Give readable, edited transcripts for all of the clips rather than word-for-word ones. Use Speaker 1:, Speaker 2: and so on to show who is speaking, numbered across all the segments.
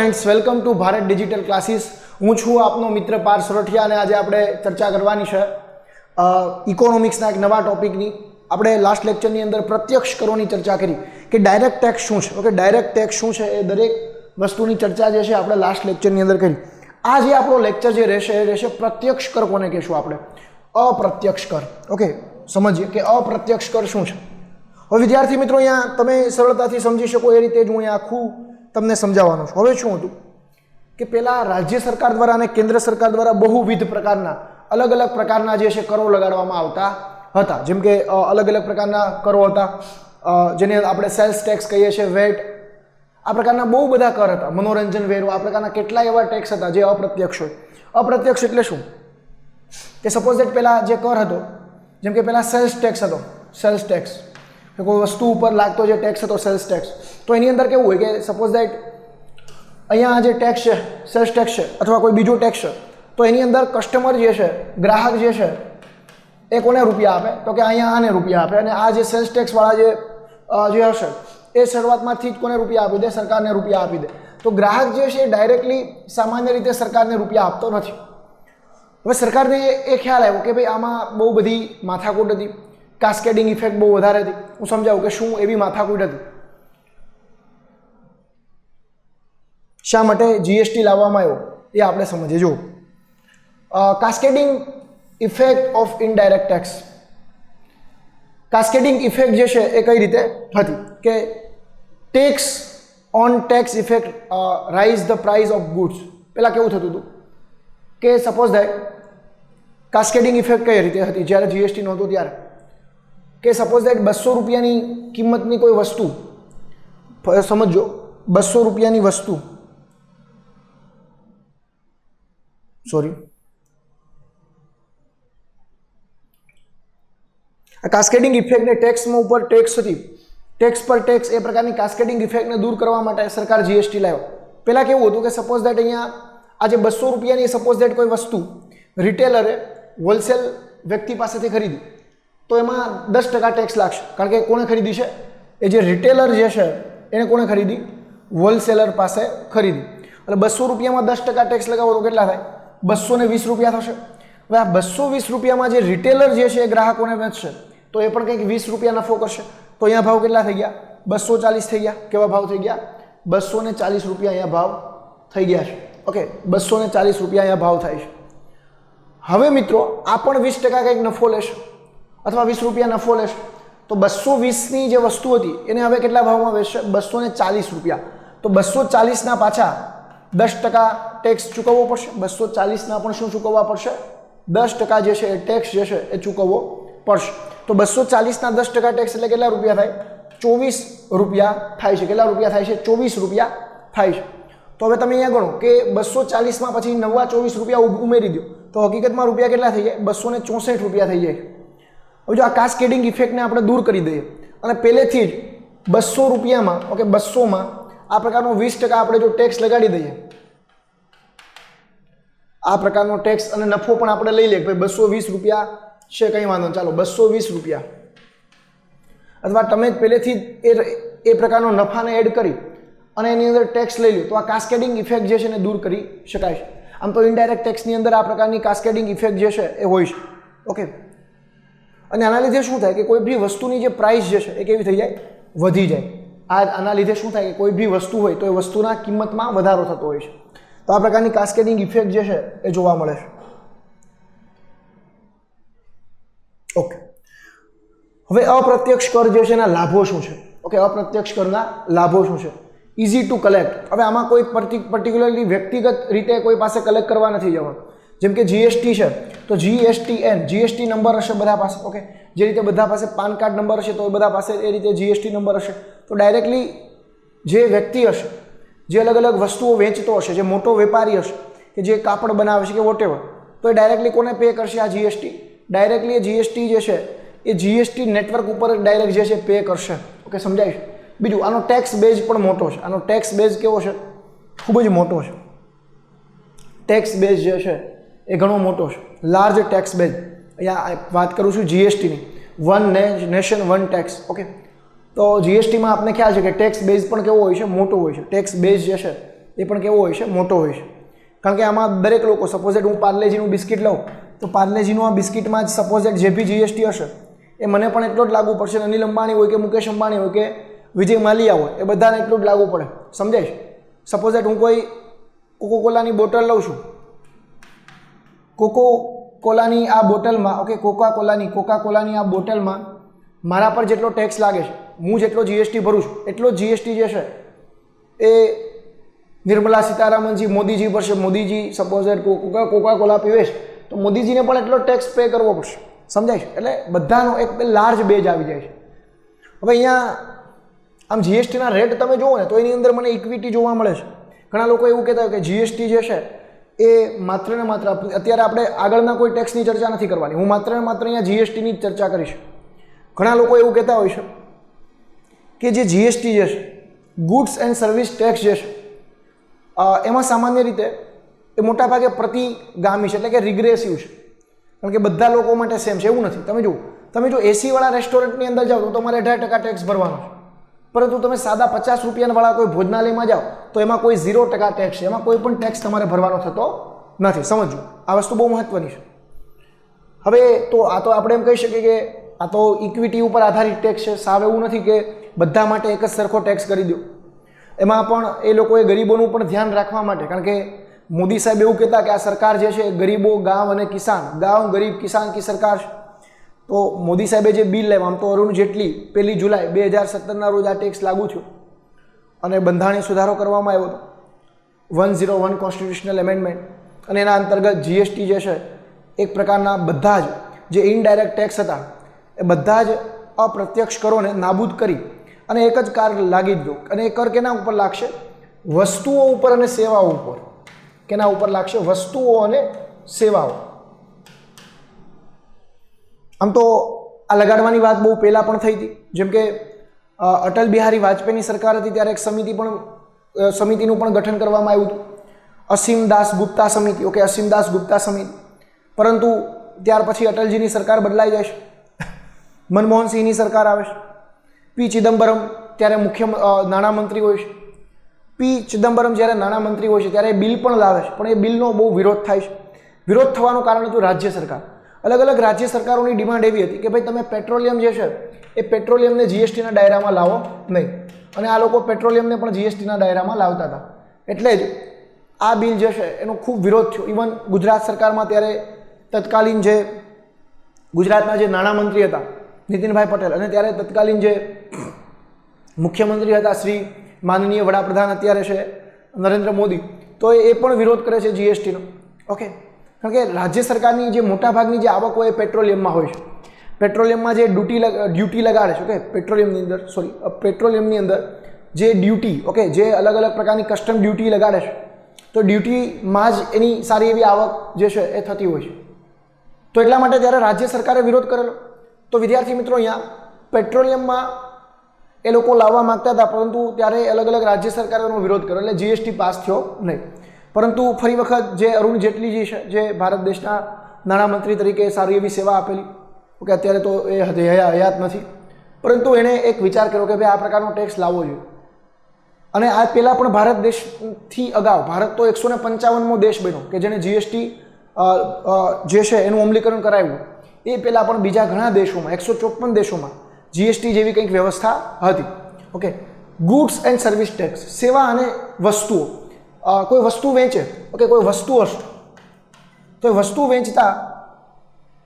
Speaker 1: Friends, welcome to Bharat digital classes. हूँ छूँ आपनो मित्र पार्थ सोरठिया અને આજે આપણે ચર્ચા કરવાની છે ઇકોનોમિક્સના એક નવા ટોપિકની। આપણે લાસ્ટ લેક્ચરની અંદર પ્રત્યક્ષ કરોની ચર્ચા કરી કે ડાયરેક્ટ ટેક્સ શું છે। ઓકે, ડાયરેક્ટ ટેક્સ શું છે એ દરેક વસ્તુની ચર્ચા જે છે આપણે લાસ્ટ લેક્ચરની અંદર કરી। આ જે આપણો લેક્ચર જે રહેશે એ રહેશે પ્રત્યક્ષ કર કોને કહેશું આપણે, અપ્રત્યક્ષ કર। ઓકે, સમજીએ કે અપ્રત્યક્ષ કર શું છે। હવે વિદ્યાર્થી મિત્રો અહીંયા તમે સરળતાથી સમજી શકો એ રીતે જ હું અહીંયા આખું તમને સમજાવવાનો છું। હવે શું હતું કે પહેલા રાજ્ય સરકાર દ્વારા અને કેન્દ્ર સરકાર દ્વારા બહુવિધ પ્રકારના અલગ અલગ પ્રકારના જે છે કરો લગાડવામાં આવતા હતા। જેમ કે અલગ અલગ પ્રકારના કરો હતા, જેને આપણે સેલ્સ ટેક્સ કહીએ છીએ, વેટ, આ પ્રકારના બહુ બધા કર હતા, મનોરંજન વેરો, આ પ્રકારના કેટલા એવા ટેક્સ હતા જે અપ્રત્યક્ષ હોય। અપ્રત્યક્ષ એટલે શું કે સપોઝ દેટ પહેલા જે કર હતો, જેમ કે પહેલા સેલ્સ ટેક્સ હતો, સેલ્સ ટેક્સ કોઈ વસ્તુ ઉપર લાગતો જે ટેક્સ હતો સેલ્સ ટેક્સ, તો એની અંદર કેવું હોય કે સપોઝ દેટ અહીંયા જે ટેક્સ છે સેલ્સ ટેક્સ છે અથવા કોઈ બીજો ટેક્સ છે, તો એની અંદર કસ્ટમર જે છે, ગ્રાહક જે છે એ કોને રૂપિયા આપે તો કે અહીંયા આને રૂપિયા આપે, અને આ જે સેલ્સ ટેક્સવાળા જે હશે એ શરૂઆતમાંથી જ કોને રૂપિયા આપી દે, સરકારને રૂપિયા આપી દે। તો ગ્રાહક જે છે એ ડાયરેક્ટલી સામાન્ય રીતે સરકારને રૂપિયા આપતો નથી। હવે સરકારને એ ખ્યાલ આવ્યો કે ભાઈ આમાં બહુ બધી માથાકૂટ હતી, કાસ્કેડિંગ ઇફેક્ટ બહુ વધારે હતી। હું સમજાવું કે શું એવી માથાકૂટ હતી, શા માટે જીએસટી લાવવામાં આવ્યો એ આપણે સમજીએ। જો cascading effect of indirect tax, cascading effect જે છે એ કઈ રીતે હતી કે tax on tax effect rise the price of goods. પહેલાં કેવું થતું હતું કે સપોઝ દેટ કાસ્કેડિંગ ઇફેક્ટ કઈ રીતે હતી જ્યારે જીએસટી નહોતું ત્યારે, કે સપોઝ દેટ 200 રૂપિયાની કિંમતની કોઈ વસ્તુ, સમજો 200 રૂપિયાની વસ્તુ, સોરી, આ કાસ્કેડિંગ ઇફેક્ટને ટેક્સમાં ઉપર ટેક્સ હતી, ટેક્સ પર ટેક્સ, એ પ્રકારની કાસ્કેડિંગ ઇફેક્ટને દૂર કરવા માટે સરકાર જીએસટી લાવ્યો। પહેલાં કેવું હતું કે સપોઝ દેટ અહીંયા આજે 200 રૂપિયાની સપોઝ દેટ કોઈ વસ્તુ રિટેલરે હોલસેલ વ્યક્તિ પાસેથી ખરીદી તો એમાં 10% ટેક્સ લાગશે, કારણ કે કોણે ખરીદી છે, એ જે રિટેલર જે છે એને કોણે ખરીદી, હોલસેલર પાસે ખરીદી। એટલે 200 રૂપિયામાં 10% ટેક્સ લગાવો તો કેટલા થાય, 220 રૂપિયા થશે। હવે આ 220 રૂપિયામાં જે રિટેલર જે છે એ ગ્રાહકોને વેચશે તો એ પણ કંઈક 20 રૂપિયા નફો કરશે। તો અહીંયા ભાવ કેટલા થઈ ગયા, 240 થઈ ગયા। કેવા ભાવ થઈ ગયા, 240 રૂપિયા અહીંયા ભાવ થઈ ગયા છે। ઓકે, 240 રૂપિયા અહીંયા ભાવ થાય છે। હવે મિત્રો આ પણ 20% કંઈક નફો લેશે અથવા 20 રૂપિયા નફો લેશે, તો 220ની જે વસ્તુ હતી એને હવે કેટલા ભાવમાં વેચશે, 240 રૂપિયા। તો 240ના પાછા 10% ટેક્સ ચૂકવવો પડશે, 240ના પણ શું ચૂકવવા પડશે, 10% જે છે એ ટેક્સ જે છે એ ચૂકવવો પડશે। તો 240ના 10% ટેક્સ એટલે કેટલા રૂપિયા થાય, 24 રૂપિયા થાય છે। કેટલા રૂપિયા થાય છે, 24 રૂપિયા થાય છે। તો હવે તમે અહીંયા ગણો કે 240માં પછી નવા 24 રૂપિયા ઉમેરી દો તો હકીકતમાં રૂપિયા કેટલા થઈ જાય, 264 રૂપિયા થઈ જાય। હવે જો આ કાસ્કેડિંગ ઇફેક્ટને આપણે દૂર કરી દઈએ અને પહેલેથી જ 200 રૂપિયામાં, ઓકે 200માં આ પ્રકારનો 20% આપણે જો ટેક્સ લગાડી દઈએ, આ પ્રકારનો ટેક્સ અને નફો પણ આપણે લઈ લઈએ ભાઈ 220 રૂપિયા છે, કંઈ વાંધો, ચાલો 220 રૂપિયા, અથવા તમે પહેલેથી જ એ પ્રકારનો નફાને એડ કરી અને એની અંદર ટેક્સ લઈ લો તો આ કાસ્કેડિંગ ઇફેક્ટ જે છે એને દૂર કરી શકાય છે। આમ તો ઇનડાયરેક્ટ ટેક્સની અંદર આ પ્રકારની કાસ્કેડિંગ ઇફેક્ટ જે છે એ હોય છે। ઓકે, અને આના લીધે શું થાય કે કોઈ બી વસ્તુની જે પ્રાઇસ જે છે એ કેવી થઈ જાય, વધી જાય। આના લીધે શું થાય કે કોઈ બી વસ્તુ હોય તો એ વસ્તુના કિંમતમાં વધારો થતો હોય છે। તો આ પ્રકારની કાસ્કેડિંગ ઇફેક્ટ જે છે એ જોવા મળે છે। ઓકે, હવે અપ્રત્યક્ષ કર જે છે એના લાભો શું છે, ઓકે અપ્રત્યક્ષ કરના લાભો શું છે, ઇઝી ટુ કલેક્ટ। હવે આમાં કોઈ પર્ટિક્યુલરલી વ્યક્તિગત રીતે કોઈ પાસે કલેક્ટ કરવા નથી જવાનું। જેમ કે જીએસટી છે તો જીએસટી નંબર હશે બધા પાસે। ઓકે, જે રીતે બધા પાસે પાન કાર્ડ નંબર હશે તો બધા પાસે એ રીતે જીએસટી નંબર હશે। તો ડાયરેક્ટલી જે વ્યક્તિ હશે, જે અલગ અલગ વસ્તુઓ વેચતો હશે, જે મોટો વેપારી હશે કે જે કાપડ બનાવે છે કે વોટેવર, તો એ ડાયરેક્ટલી કોને પે કરશે, આ જીએસટી, ડાયરેક્ટલી એ જીએસટી જે છે એ જીએસટી નેટવર્ક ઉપર ડાયરેક્ટ જે છે પે કરશે। ઓકે, સમજાય છે। બીજું આનો ટેક્સ બેઝ પણ મોટો છે, આનો ટેક્સ બેઝ કેવો છે, ખૂબ જ મોટો છે। ટેક્સ બેઝ જે છે એ ઘણો મોટો છે, લાર્જ ટેક્સ બેઝ। અહીંયા વાત કરું છું જીએસટીની, one nation one tax. Okay, તો જીએસટીમાં આપને ખ્યાલ છે કે ટેક્સ બેઝ પણ કેવો હોય છે, મોટો હોય છે। ટેક્સ બેઝ જે છે એ પણ કેવો હોય છે? મોટો હોય છે. કારણ કે આમાં દરેક લોકો, સપોઝ હું પાર્લેજીનું બિસ્કિટ લઉં તો પાર્લેજીનું આ બિસ્કિટમાં જ સપોઝ જે બી જીએસટી હશે એ મને પણ એટલો જ લાગુ પડશે. અનિલ અંબાણી હોય કે મુકેશ અંબાણી હોય કે વિજય માલિયા હોય, એ બધાને એટલું જ લાગુ પડે. સમજાય છે? સપોઝ હું કોઈ કોકોકોલાની બોટલ લઉં છું, કોકોકોલાની આ બોટલમાં, ઓકે, કોકાકોલાની આ બોટલમાં મારા પર જેટલો ટેક્સ લાગે છે, હું જેટલો જીએસટી ભરું છું એટલો જ જીએસટી જે છે એ નિર્મલા સીતારામનજી, મોદીજી ભરશે. મોદીજી સપોઝ કોકાકોલા પીવે છે તો મોદીજીને પણ એટલો ટેક્સ પે કરવો પડશે. સમજાય છે? એટલે બધાનો એક લાર્જ બેઝ આવી જાય છે. હવે અહીંયા આમ જીએસટીના રેટ તમે જુઓ ને તો એની અંદર મને ઇક્વિટી જોવા મળે છે. ઘણા લોકો એવું કહેતા હોય કે જીએસટી જે છે એ માત્ર ને માત્ર, અત્યારે આપણે આગળના કોઈ ટેક્સની ચર્ચા નથી કરવાની, હું માત્ર ને માત્ર અહીંયા જીએસટીની જ ચર્ચા કરીશ. ઘણા લોકો એવું કહેતા હોય છે કે જે જીએસટી જે છે, ગુડ્સ એન્ડ સર્વિસ ટેક્સ જે છે, એમાં સામાન્ય રીતે એ મોટાભાગે પ્રતિગામી છે, એટલે કે રિગ્રેસિવ છે. કારણ કે બધા લોકો માટે સેમ છે એવું નથી. તમે જો એસીવાળા રેસ્ટોરન્ટની અંદર જાઓ તો તમારે 18% ટેક્સ ભરવાનો છે, પરંતુ તમે સાદા 50 રૂપિયાવાળા કોઈ ભોજનાલયમાં જાઓ તો એમાં કોઈ 0% ટેક્સ છે, એમાં કોઈ પણ ટેક્સ તમારે ભરવાનો થતો નથી. સમજો, આ વસ્તુ બહુ મહત્વની છે. હવે તો આ તો આપણે એમ કહી શકીએ કે આ તો ઇક્વિટી ઉપર આધારિત ટેક્સ છે. સાવ એવું નથી કે બધા માટે એક જ સરખો ટેક્સ કરી દો. એમાં પણ એ લોકોએ ગરીબોનું પણ ધ્યાન રાખવા માટે, કારણ કે મોદી સાહેબ એવું કહેતા કે આ સરકાર જે છે ગરીબો, ગાંવ અને કિસાન, ગાંવ ગરીબ કિસાન કી સરકાર છે. તો મોદી સાહેબે જે બિલ લાવ્યા, આમ તો અરુણ જેટલી 1 જુલાઈ 2017ના રોજ આ ટેક્સ લાગુ થયો અને બંધારણીય સુધારો કરવામાં આવ્યો હતો, 101 કોન્સ્ટિટ્યુશનલ એમેન્ડમેન્ટ. અને એના અંતર્ગત જીએસટી જે છે એક પ્રકારના બધા જ જે ઇનડાયરેક્ટ ટેક્સ હતા એ બધા જ અપ્રત્યક્ષ કરોને નાબૂદ કરી અને એક જ કર લાગી દીધો. અને એ કર કેના ઉપર લાગશે? વસ્તુઓ ઉપર અને સેવાઓ ઉપર. કેના ઉપર લાગશે? વસ્તુઓ અને સેવાઓ. આમ તો આ લગાડવાની વાત બહુ પહેલાં પણ થઈ હતી. જેમ કે અટલ બિહારી વાજપેયીની સરકાર હતી ત્યારે એક સમિતિનું પણ ગઠન કરવામાં આવ્યું હતું, અસીમ દાસ ગુપ્તા સમિતિ. ઓકે, અસીમ દાસ ગુપ્તા સમિતિ. પરંતુ ત્યાર પછી અટલજીની સરકાર બદલાઈ જાય છે, મનમોહનસિંહની સરકાર આવે છે. પી ચિદમ્બરમ ત્યારે નાણામંત્રી હોય છે. પી ચિદમ્બરમ જ્યારે નાણામંત્રી હોય છે ત્યારે બિલ પણ લાવે છે, પણ એ બિલનો બહુ વિરોધ થાય છે. વિરોધ થવાનું કારણ હતું રાજ્ય સરકાર. અલગ અલગ રાજ્ય સરકારોની ડિમાન્ડ એવી હતી કે ભાઈ તમે પેટ્રોલિયમ જે છે એ પેટ્રોલિયમને જીએસટીના દાયરામાં લાવો નહીં. અને આ લોકો પેટ્રોલિયમને પણ જીએસટીના દાયરામાં લાવતા હતા. એટલે જ આ બિલ જે છે એનો ખૂબ વિરોધ થયો. ઇવન ગુજરાત સરકારમાં ત્યારે તત્કાલીન જે ગુજરાતના જે નાણામંત્રી હતા નીતિનભાઈ પટેલ, અને ત્યારે તત્કાલીન જે મુખ્યમંત્રી હતા શ્રી માનનીય વડાપ્રધાન અત્યારે છે નરેન્દ્ર મોદી, તો એ પણ વિરોધ કરે છે જીએસટીનો. ઓકે, કારણ કે રાજ્ય સરકારની જે મોટાભાગની જે આવક હોય એ પેટ્રોલિયમમાં હોય છે. પેટ્રોલિયમમાં જે ડ્યુટી લગાડે છે, ઓકે, પેટ્રોલિયમની અંદર જે ડ્યુટી, ઓકે, જે અલગ અલગ પ્રકારની કસ્ટમ ડ્યુટી લગાડે છે, તો ડ્યુટીમાં જ એની સારી એવી આવક જે છે એ થતી હોય છે. તો એટલા માટે ત્યારે રાજ્ય સરકારે વિરોધ કરેલો. તો વિદ્યાર્થી મિત્રો, અહીંયા પેટ્રોલિયમમાં એ લોકો લાવવા માગતા હતા, પરંતુ ત્યારે અલગ અલગ રાજ્ય સરકારોનો વિરોધ કર્યો એટલે જીએસટી પાસ થયો નહીં. પરંતુ ફરી વખત જે અરુણ જેટલીજી છે, જે ભારત દેશના નાણામંત્રી તરીકે સારી એવી સેવા આપેલી, ઓકે, અત્યારે તો એ હયાત નથી, પરંતુ એણે એક વિચાર કર્યો કે ભાઈ આ પ્રકારનો ટેક્સ લાવવો જોઈએ. અને આ પહેલાં પણ ભારત દેશથી અગાઉ ભારત તો 155મો દેશ બન્યો કે જેણે જીએસટી જે છે એનું અમલીકરણ કરાવ્યું. એ પહેલાં પણ બીજા ઘણા દેશોમાં, 154 દેશોમાં જીએસટી જેવી કંઈક વ્યવસ્થા હતી. Okay, goods and service tax, સેવા અને વસ્તુઓ. કોઈ વસ્તુ વેચે, ઓકે, કોઈ વસ્તુ હશે તો એ વસ્તુ વેચતા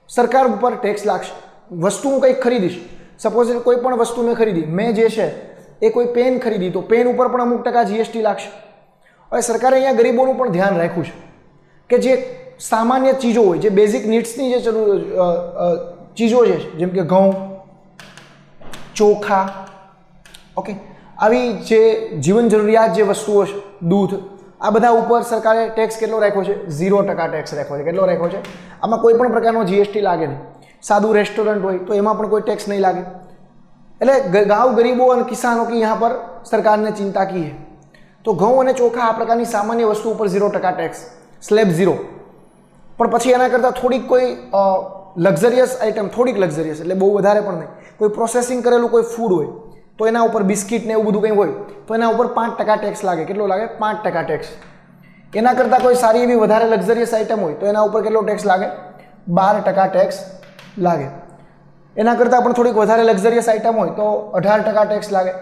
Speaker 1: સરકાર ઉપર ટેક્સ લાગશે. વસ્તુ હું કંઈક ખરીદીશ, સપોઝ કોઈ પણ વસ્તુ મેં ખરીદી, મેં જે છે એ કોઈ પેન ખરીદી, તો પેન ઉપર પણ અમુક ટકા જીએસટી લાગશે. હવે સરકારે અહીંયા ગરીબોનું પણ ધ્યાન રાખ્યું છે કે જે સામાન્ય ચીજો હોય, જે બેઝિક નીડ્સની જે ચીજો છે, જેમ કે ઘઉં, ચોખા, ઓકે, આવી જે જીવન જરૂરિયાત જે વસ્તુઓ છે, દૂધ, આ બધા ઉપર સરકારે ટેક્સ કેટલો રાખ્યો છે? 0% ટેક્સ રાખ્યો છે. કેટલો રાખ્યો છે? આમાં કોઈ પણ પ્રકારનો જીએસટી લાગે નહીં. સાદું રેસ્ટોરન્ટ હોય તો એમાં પણ કોઈ ટેક્સ નહીં લાગે. એટલે ગાંવ ગરીબો અને કિસાનો की यहाँ पर सरकार ने चिंता की है. तो ઘઉં અને ચોખા આ પ્રકારની સામાન્ય વસ્તુ ઉપર 0% ટેક્સ, સ્લેબ 0. પણ પછી એના કરતાં થોડીક કોઈ લક્ઝરિયસ આઇટમ, થોડીક લક્ઝરિયસ એટલે બહુ વધારે પણ નહીં, કોઈ પ્રોસેસિંગ કરેલું કોઈ ફૂડ હોય તો એના ઉપર બિસ્કિટ ને એવું બધું કંઈ હોય તો એના ઉપર 5% ટેક્સ લાગે. કેટલો લાગે? 5% ટેક્સ. એના કરતાં કોઈ સારી એવી વધારે લક્ઝરિયસ આઇટમ હોય તો એના ઉપર કેટલો ટેક્સ લાગે? 12% ટેક્સ લાગે. એના કરતાં પણ થોડીક વધારે લક્ઝરિયસ આઇટમ હોય તો 18% ટેક્સ લાગે.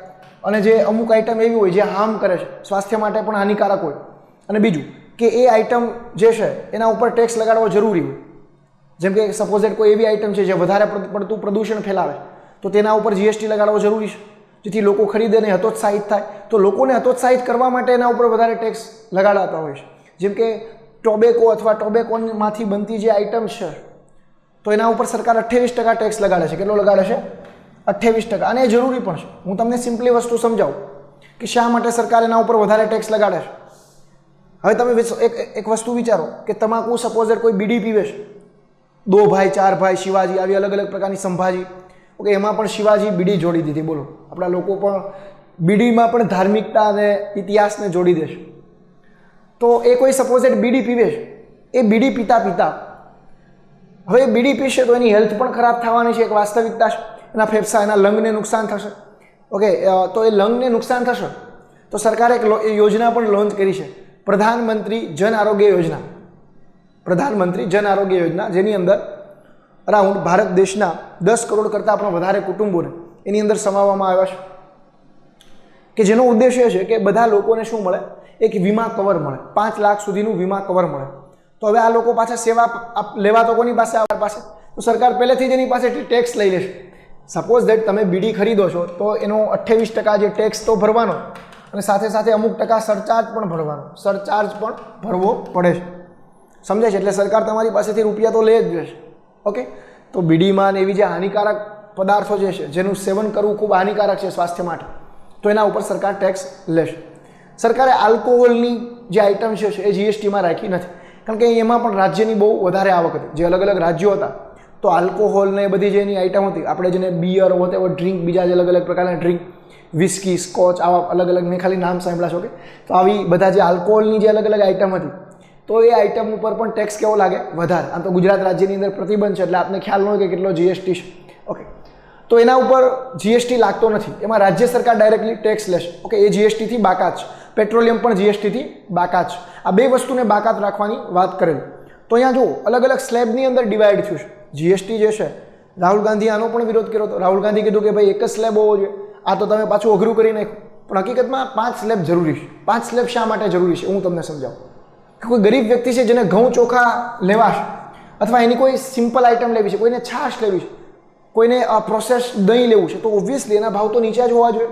Speaker 1: અને જે અમુક આઇટમ એવી હોય જે હાર્મ કરે છે, સ્વાસ્થ્ય માટે પણ હાનિકારક હોય, અને બીજું કે એ આઇટમ જે છે એના ઉપર ટેક્સ લગાડવો જરૂરી હોય. જેમ કે સપોઝ કોઈ એવી આઇટમ છે જે વધારે પડતું પ્રદૂષણ ફેલાવે તો તેના ઉપર જીએસટી લગાડવો જરૂરી છે, જેથી લોકો ખરીદે અને હતોત્સાહિત થાય. તો લોકોને હતોત્સાહિત કરવા માટે એના ઉપર વધારે ટેક્સ લગાડાતા હોય છે. જેમ કે ટોબેકો અથવા ટોબેકોમાંથી બનતી જે આઇટમ છે તો એના ઉપર સરકાર 28% ટેક્સ લગાડે છે. કેટલો લગાડે છે? 28%. અને એ જરૂરી પણ છે. હું તમને સિમ્પલી વસ્તુ સમજાવું કે શા માટે સરકાર એના ઉપર વધારે ટેક્સ લગાડે છે. હવે તમે એક વસ્તુ વિચારો કે તમાકુ સપોઝ કોઈ બીડી પીવે છે, 2 ભાઈ 4 ભાઈ, શિવાજી, આવી અલગ અલગ પ્રકારની, સંભાજી, ઓકે, એમાં પણ શિવાજી બીડી જોડી દીધી. બોલો, આપણા લોકો પણ બીડીમાં પણ ધાર્મિકતા અને ઇતિહાસને જોડી દેશે. તો એ કોઈ સપોઝ બીડી પીવે છે, એ બીડી પીતા પીતા હવે બીડી પીશે તો એની હેલ્થ પણ ખરાબ થવાની છે, એક વાસ્તવિકતા છે. એના ફેફસા, એના લંગને નુકસાન થશે. ઓકે, તો એ લંગને નુકસાન થશે તો સરકારે એક યોજના પણ લોન્ચ કરી છે, પ્રધાનમંત્રી જન આરોગ્ય યોજના. પ્રધાનમંત્રી જન આરોગ્ય યોજના, જેની અંદર અરાઉન્ડ ભારત દેશના 10 કરોડ કરતાં પણ વધારે કુટુંબોને એની અંદર સમાવવામાં આવ્યા છે, કે જેનો ઉદ્દેશ્ય છે કે બધા લોકોને શું મળે? એક વીમા કવર મળે. 5 લાખ સુધીનું વીમા કવર મળે. તો હવે આ લોકો પાછા સેવા લેવા તો કોની પાસે આવે? પાસે તો સરકાર પહેલેથી જ એની પાસેથી ટેક્સ લઈ લેશે. સપોઝ દેટ તમે બીડી ખરીદો છો તો એનો 28% જે ટેક્સ તો ભરવાનો, અને સાથે સાથે અમુક ટકા સરચાર્જ પણ ભરવાનો. સરચાર્જ પણ ભરવો પડે છે. સમજાય છે? એટલે સરકાર તમારી પાસેથી રૂપિયા તો લે જ જશે. ઓકે, તો બીડીમાં એવી જે હાનિકારક પદાર્થો જે છે જેનું સેવન કરવું ખૂબ હાનિકારક છે સ્વાસ્થ્ય માટે, તો એના ઉપર સરકાર ટેક્સ લેશે. સરકારે આલ્કોહોલની જે આઇટમ છે એ જીએસટીમાં રાખી નથી, કારણ કે એમાં પણ રાજ્યની બહુ વધારે આવક હતી. જે અલગ અલગ રાજ્યો હતા તો આલ્કોહોલ ને એ બધી જે એની આઇટમ હતી, આપણે જેને બિયર હોતે ડ્રિંક, બીજા જે અલગ અલગ પ્રકારના ડ્રિંક, વિસ્કી, સ્કોચ, આવા અલગ અલગ, મેં ખાલી નામ સાંભળ્યા છો કે, તો આવી બધા જે આલ્કોહોલની જે અલગ અલગ આઇટમ હતી તો એ આઇટમ ઉપર પણ ટેક્સ કેવો લાગે? વધારે. આમ તો ગુજરાત રાજ્યની અંદર પ્રતિબંધ છે એટલે આપને ખ્યાલ ન હોય કે કેટલો જીએસટી છે. ઓકે, તો એના ઉપર જીએસટી લાગતો નથી, એમાં રાજ્ય સરકાર ડાયરેક્ટલી ટેક્સ લેશે. ઓકે, એ જીએસટીથી બાકાત છે. પેટ્રોલિયમ પણ જીએસટીથી બાકાત છે. આ બે વસ્તુને બાકાત રાખવાની વાત કરેલી. તો અહીંયા જુઓ, અલગ અલગ સ્લેબની અંદર ડિવાઈડ થયું છે. જીએસટી જે છે, રાહુલ ગાંધીએ આનો પણ વિરોધ કર્યો હતો. રાહુલ ગાંધી કીધું કે ભાઈ એક જ સ્લેબ હોવો જોઈએ, આ તો તમે પાછું અઘરું કરી નાખ્યું. પણ હકીકતમાં 5 સ્લેબ જરૂરી છે. 5 સ્લેબ શા માટે જરૂરી છે હું તમને સમજાવું. કે કોઈ ગરીબ વ્યક્તિ છે જેને ઘઉં ચોખા લેવા છે, અથવા એની કોઈ સિમ્પલ આઇટમ લેવી છે, કોઈને છાશ લેવી છે, કોઈને પ્રોસેસ દહીં લેવું છે, તો ઓબ્વિયસલી એના ભાવ તો નીચે જ હોવા જોઈએ.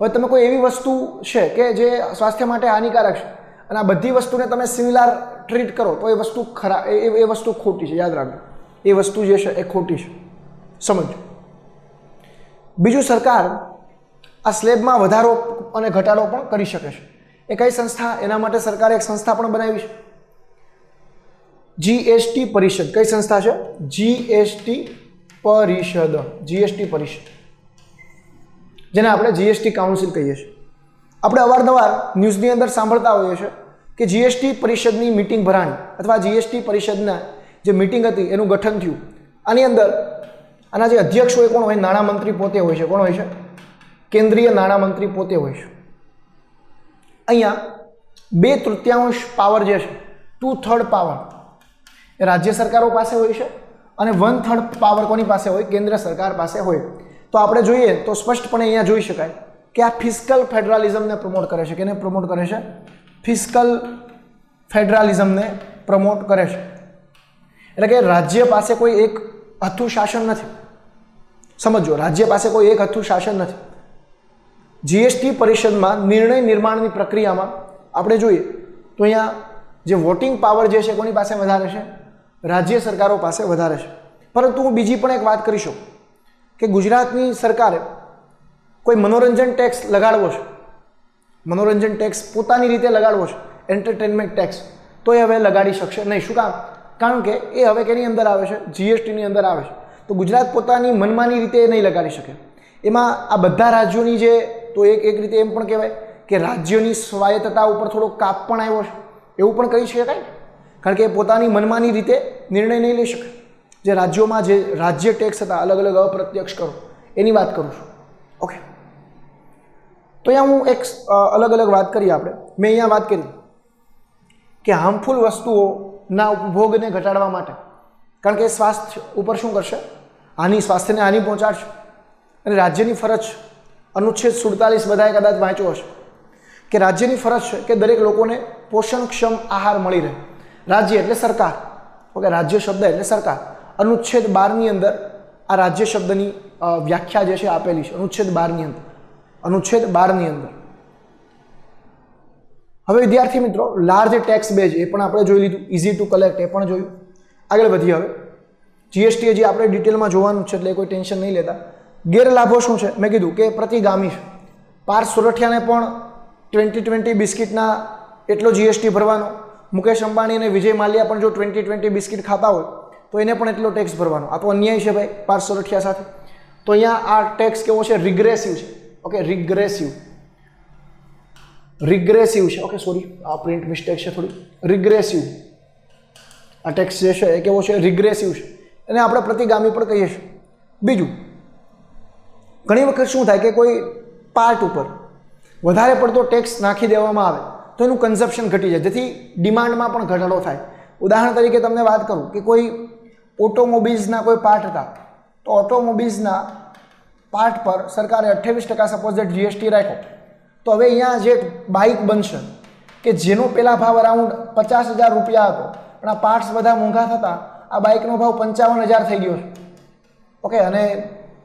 Speaker 1: હવે તમે કોઈ એવી વસ્તુ છે કે જે સ્વાસ્થ્ય માટે હાનિકારક છે અને આ બધી વસ્તુને તમે સિમિલર ટ્રીટ કરો તો એ વસ્તુ એ વસ્તુ ખોટી છે. યાદ રાખજો, એ વસ્તુ જે છે એ ખોટી છે. સમજો. બીજું, સરકાર આ સ્લેબમાં વધારો અને ઘટાડો પણ કરી શકે છે. એ કઈ સંસ્થા? એના માટે સરકારે એક સંસ્થા પણ બનાવી છે, જીએસટી પરિષદ. કઈ સંસ્થા છે? જીએસટી પરિષદ. જીએસટી પરિષદ, જેને આપણે જીએસટી કાઉન્સિલ કહીએ છીએ. આપણે અવારનવાર ન્યૂઝની અંદર સાંભળતા હોઈએ છીએ કે જીએસટી પરિષદની મિટિંગ ભરાણી, અથવા જીએસટી પરિષદના જે મિટિંગ હતી એનું ગઠન થયું. આની અંદર આના જે અધ્યક્ષ હોય કોણ હોય? નાણામંત્રી પોતે હોય છે. કોણ હોય છે? કેન્દ્રીય નાણામંત્રી પોતે હોય છે. અહીંયા 2/3 પાવર જે છે, 2/3 પાવર એ રાજ્ય સરકારો પાસે હોય છે, અને 1/3 પાવર કોની પાસે હોય? કેન્દ્ર સરકાર પાસે હોય. તો આપણે જોઈએ તો સ્પષ્ટપણે અહીંયા જોઈ શકાય કે આ ફિસ્કલ ફેડરલિઝમને પ્રમોટ કરે છે. કેને પ્રમોટ કરે છે? ફિસ્કલ ફેડરલિઝમને પ્રમોટ કરે છે. એટલે કે રાજ્ય પાસે કોઈ એક હથ્થું શાસન નથી. સમજો, રાજ્ય પાસે કોઈ એક હથ્થું શાસન નથી. જીએસટી પરિષદમાં નિર્ણય નિર્માણની પ્રક્રિયામાં આપણે જોઈએ તો અહીંયા જે વોટિંગ પાવર જે છે કોની પાસે વધારે છે? રાજ્ય સરકારો પાસે વધારે છે. પરંતુ હું બીજી પણ એક વાત કરી શકું કે ગુજરાતની સરકારે કોઈ મનોરંજન ટેક્સ લગાડવો છે, મનોરંજન ટેક્સ પોતાની રીતે લગાડવો છે, એન્ટરટેનમેન્ટ ટેક્સ, તો એ હવે લગાડી શકશે નહીં. શું કામ? કારણ કે એ હવે કેની અંદર આવે છે? જીએસટીની અંદર આવે છે. તો ગુજરાત પોતાની મનમાની રીતે એ નહીં લગાડી શકે. એમાં આ બધા રાજ્યોની જે, તો એક રીતે એમ પણ કહેવાય કે રાજ્યોની સ્વાયત્તતા ઉપર થોડો કાપ પણ આવ્યો છે, એવું પણ કહી શકાય. કારણ કે એ પોતાની મનમાની રીતે નિર્ણય નહીં લઈ શકે. જે રાજ્યોમાં જે રાજ્ય ટેક્સ હતા, અલગ અલગ અપ્રત્યક્ષ કરો, એની વાત કરું છું. ઓકે, તો અહીંયા હું એક અલગ અલગ વાત કરી આપણે. મેં અહીંયા વાત કરી કે હાર્મફુલ વસ્તુઓના ઉપભોગને ઘટાડવા માટે, કારણ કે સ્વાસ્થ્ય ઉપર શું કરશે, સ્વાસ્થ્યને હાનિ પહોંચાડશે. અને રાજ્યની ફરજ અનુચ્છેદ 47 બધાએ કદાચ વાંચ્યો હશે કે રાજ્યની ફરજ છે કે દરેક લોકોને પોષણક્ષમ આહાર મળી રહે. રાજ્ય એટલે સરકાર. ઓકે, રાજ્ય શબ્દ એટલે સરકાર. અનુચ્છેદ 12ની અંદર આ રાજ્ય શબ્દની વ્યાખ્યા જે છે આપેલી છે અનુચ્છેદ 12ની અંદર. હવે વિદ્યાર્થી મિત્રો, લાર્જ ટેક્સ બેઝ એ પણ આપણે જોઈ લીધું, ઇઝી ટુ કલેક્ટ એ પણ જોયું. આગળ વધીએ. હવે જીએસટી હજી આપણે ડિટેલમાં જોવાનું છે એટલે કોઈ ટેન્શન નહીં લેતા. ગેરલાભો શું છે? મેં કીધું કે પ્રતિગામી છે. પાર્થ સોરઠિયાને પણ 2020 બિસ્કિટના એટલો જીએસટી ભરવાનો. મુકેશ અંબાણી અને વિજય માલ્યા પણ જો 2020 બિસ્કિટ ખાતા હોય તો એને પણ એટલો ટેક્સ ભરવાનો. આ તો અન્યાય છે ભાઈ પાર્થ સોરઠિયા સાથે. તો અહીંયા આ ટેક્સ કેવો છે? રિગ્રેસિવ છે. ઓકે, રિગ્રેસિવ છે. ઓકે, સોરી, આ પ્રિન્ટ મિસ્ટેક છે થોડી. રિગ્રેસિવ આ ટેક્સ જે છે એ કેવો છે? રિગ્રેસિવ છે. એને આપણે પ્રતિગામી પણ કહીએ છીએ. બીજું, ઘણી વખત શું થાય કે કોઈ પાર્ટ ઉપર વધારે પડતો ટેક્સ નાખી દેવામાં આવે તો એનું કન્ઝપ્શન ઘટી જાય, જેથી ડિમાન્ડમાં પણ ઘટાડો થાય. ઉદાહરણ તરીકે તમને વાત કરું કે કોઈ ઓટોમોબિલ્સના કોઈ પાર્ટ હતા, તો ઓટોમોબિલ્સના પાર્ટ પર સરકારે 28% સપોઝ દેટ જીએસટી રાખ્યો. તો હવે અહીંયા જે બાઇક બનશે કે જેનો પહેલાં ભાવ અરાઉન્ડ 50,000 રૂપિયા હતો, પણ આ પાર્ટ્સ બધા મોંઘા થતા આ બાઇકનો ભાવ 55,000 થઈ ગયો છે. ઓકે, અને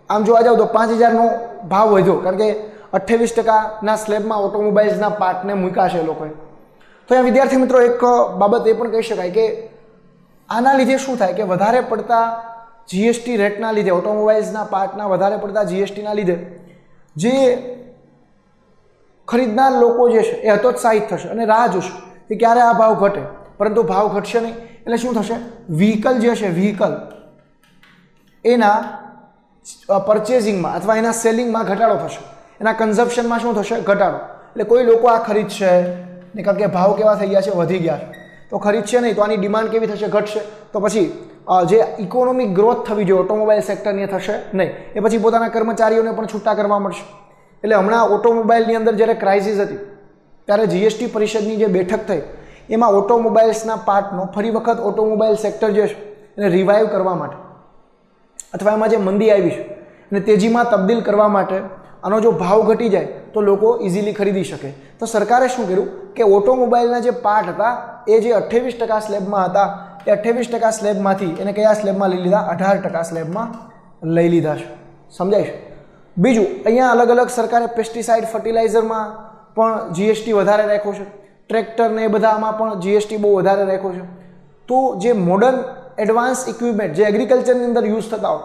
Speaker 1: આમ જોવા જાવ તો 5,000નો ભાવ વધ્યો, કારણ કે 28%ના સ્લેબમાં ઓટોમોબાઈલ્સના પાર્ટને મૂક્યા છે લોકોએ. તો અહીંયા વિદ્યાર્થી મિત્રો એક બાબત એ પણ કહી શકાય કે આના લીધે શું થાય કે વધારે પડતા જીએસટી રેટના લીધે, ઓટોમોબાઈલ્સના પાર્ટના વધારે પડતા જીએસટીના લીધે જે ખરીદનાર લોકો જે છે એ હતોત્સાહિત થશે અને રાહ જોશે કે ક્યારે આ ભાવ ઘટે, પરંતુ ભાવ ઘટશે નહીં. એટલે શું થશે? વ્હીકલ જે છે, વ્હીકલ એના પરચેઝિંગમાં અથવા એના સેલિંગમાં ઘટાડો થશે, એના કન્ઝપ્શનમાં શું થશે? ઘટાડો. એટલે કોઈ લોકો આ ખરીદશે ને, કારણ કે ભાવ કેવા થઈ ગયા છે? વધી ગયા છે. તો ખરીદશે નહીં તો આની ડિમાન્ડ કેવી થશે? ઘટશે. તો પછી જે ઇકોનોમિક ગ્રોથ થવી જોઈએ ઓટોમોબાઈલ સેક્ટરની થશે નહીં. એ પછી પોતાના કર્મચારીઓને પણ છૂટા કરવા મળશે. એટલે હમણાં ઓટોમોબાઈલની અંદર જ્યારે ક્રાઇસિસ હતી ત્યારે જીએસટી પરિષદની જે બેઠક થઈ એમાં ઓટોમોબાઈલ્સના પાર્ટનો ફરી વખત ઓટોમોબાઈલ સેક્ટર જે છે એને રિવાઇવ કરવા માટે અથવા એમાં જે મંદી આવી છે એને તેજીમાં તબદીલ કરવા માટે આનો જો ભાવ ઘટી જાય તો લોકો ઇઝીલી ખરીદી શકે. તો સરકારે શું કર્યું કે ઓટોમોબાઈલના જે પાર્ટ હતા એ જે 28% સ્લેબમાં હતા એ 28% સ્લેબમાંથી એને કયા સ્લેબમાં લઈ લીધા? 18% સ્લેબમાં લઈ લીધા છે. સમજાય છે? બીજું, અહીંયા અલગ અલગ સરકારે પેસ્ટિસાઇડ, ફર્ટિલાઇઝરમાં પણ જીએસટી વધારે રાખ્યો છે. ટ્રેક્ટર ને એ બધામાં પણ જીએસટી બહુ વધારે રાખ્યો છે. તો જે મોડર્ન એડવાન્સ ઇક્વિપમેન્ટ જે એગ્રીકલ્ચરની અંદર યુઝ થતા હોય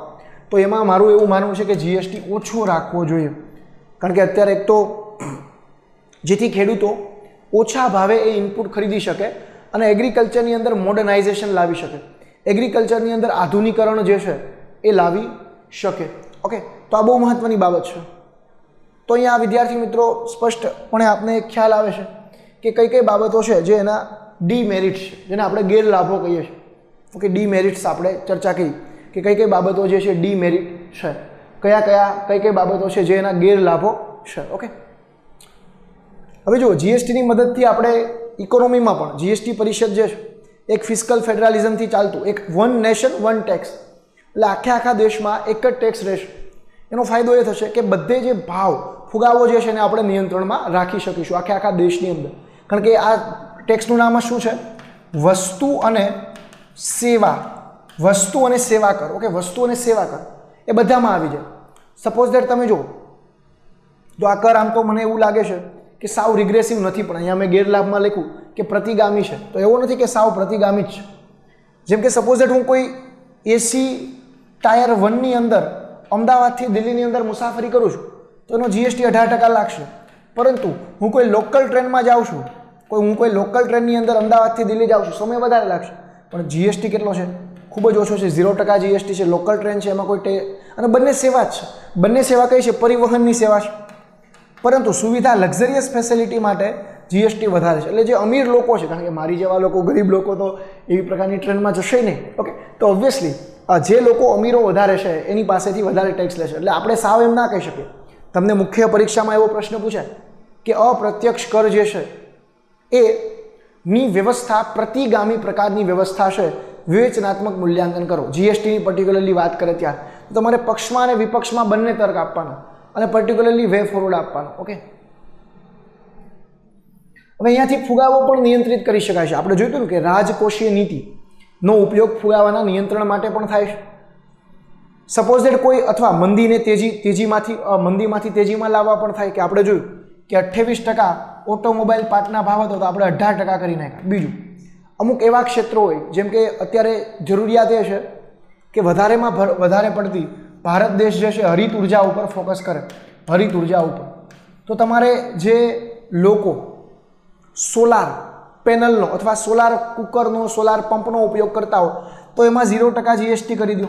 Speaker 1: તો એમાં મારું એવું માનવું છે કે જીએસટી ઓછો રાખવો જોઈએ. કારણ કે અત્યારે એક તો જેથી ખેડૂતો ઓછા ભાવે એ ઇનપુટ ખરીદી શકે અને એગ્રીકલ્ચરની અંદર મોડર્નાઇઝેશન લાવી શકે, એગ્રીકલ્ચરની અંદર આધુનિકરણ જે છે એ લાવી શકે. ઓકે, તો આ બહુ મહત્ત્વની બાબત છે. તો અહીંયા વિદ્યાર્થી મિત્રો સ્પષ્ટપણે આપને એક ખ્યાલ આવે છે કે કઈ કઈ બાબતો છે જે એના ડીમેરિટ્સ છે, જેને આપણે ગેરલાભો કહીએ છીએ. ઓકે, ડીમેરિટ્સ આપણે ચર્ચા કરી કે કઈ કઈ બાબતો જે છે ડીમેરિટ છે, કઈ કઈ બાબતો છે જે એના ગેરલાભો છે. ઓકે, હવે જુઓ, જીએસટીની મદદથી આપણે ઇકોનોમીમાં પણ જીએસટી પરિષદ જે છે એક ફિસ્કલ ફેડરલિઝમથી ચાલતું એક વન નેશન વન ટેક્સ, એટલે આખા દેશમાં એક જ ટેક્સ રહેશે. એનો ફાયદો એ થશે કે બધે જે ભાવ ફુગાવો જે છે એને આપણે નિયંત્રણમાં રાખી શકીશું આખા દેશની અંદર. કારણ કે આ ટેક્સનું નામ શું છે? વસ્તુ અને સેવા કર. ઓકે, વસ્તુ અને સેવા કર એ બધામાં આવી જાય. સપોઝ દેટ તમે જુઓ તો આ કર આમ તો મને એવું લાગે છે કે સાવ રિગ્રેસિવ નથી, પણ અહીંયા મેં ગેરલાભમાં લખ્યું કે પ્રતિગામી છે. તો એવો નથી કે સાવ પ્રતિગામી જ છે. જેમ કે સપોઝ દેટ હું કોઈ એસી ટાયર 1ની અંદર અમદાવાદથી દિલ્હીની અંદર મુસાફરી કરું છું તો એનો જીએસટી 18% લાગશે. પરંતુ હું કોઈ લોકલ ટ્રેનમાં જાઉં છું, હું કોઈ લોકલ ટ્રેનની અંદર અમદાવાદથી દિલ્હી જાઉં છું, સમય વધારે લાગશે, પણ જીએસટી કેટલો છે? ખૂબ જ ઓછો છે. 0% જીએસટી છે. લોકલ ટ્રેન છે એમાં કોઈ અને બંને સેવા જ છે. બંને સેવા કઈ છે? પરિવહનની સેવા છે. પરંતુ સુવિધા, લક્ઝરિયસ ફેસિલિટી માટે જીએસટી વધારે છે. એટલે જે અમીર લોકો છે, કારણ કે મારી જેવા લોકો, ગરીબ લોકો તો એવી પ્રકારની ટ્રેનમાં જશે નહીં. ઓકે, તો ઓબ્વિયસલી જે લોકો અમીરો વધારે છે એની પાસેથી વધારે ટેક્સ લેશે. એટલે આપણે સાવ એમ ના કહી શકીએ. તમને મુખ્ય પરીક્ષામાં એવો પ્રશ્ન પૂછાય કે અપ્રત્યક્ષ કર જે છે એ ની વ્યવસ્થા પ્રતિગામી પ્રકારની વ્યવસ્થા છે, વિવેચનાત્મક મૂલ્યાંકન કરો. જીએસટીની પર્ટિક્યુલરલી વાત કરે ત્યાં તમારે પક્ષમાં અને વિપક્ષમાં બંને તર્ક આપવાના અને પર્ટિક્યુલરલી વે ફોરવર્ડ આપવાનો. ઓકે, હવે અહીંયાથી ફુગાવો પણ નિયંત્રિત કરી શકાય છે. આપણે જોયું ને કે રાજકોષીય નીતિનો ઉપયોગ ફુગાવાના નિયંત્રણ માટે પણ થાય છે. સપોઝ દેટ કોઈ અથવા મંદીમાંથી તેજીમાં લાવવા પણ થાય, કે આપણે જોયું કે 28% ઓટોમોબાઈલ પાર્ટના ભાવ હતો તો આપણે 18% કરી નાખ્યા. બીજું, અમુક એવા ક્ષેત્રો હોય જેમ કે અત્યારે જરૂરિયાત એ છે કે વધારેમાં વધારે પડતી ભારત દેશ જે છે હરિત ઉર્જા ઉપર ફોકસ કરે, હરિત ઉર્જા ઉપર. તો તમારે જે લોકો સોલાર પેનલનો અથવા સોલાર કુકરનો, સોલાર પંપનો ઉપયોગ કરતા હોય તો એમાં 0% જીએસટી કરી દો,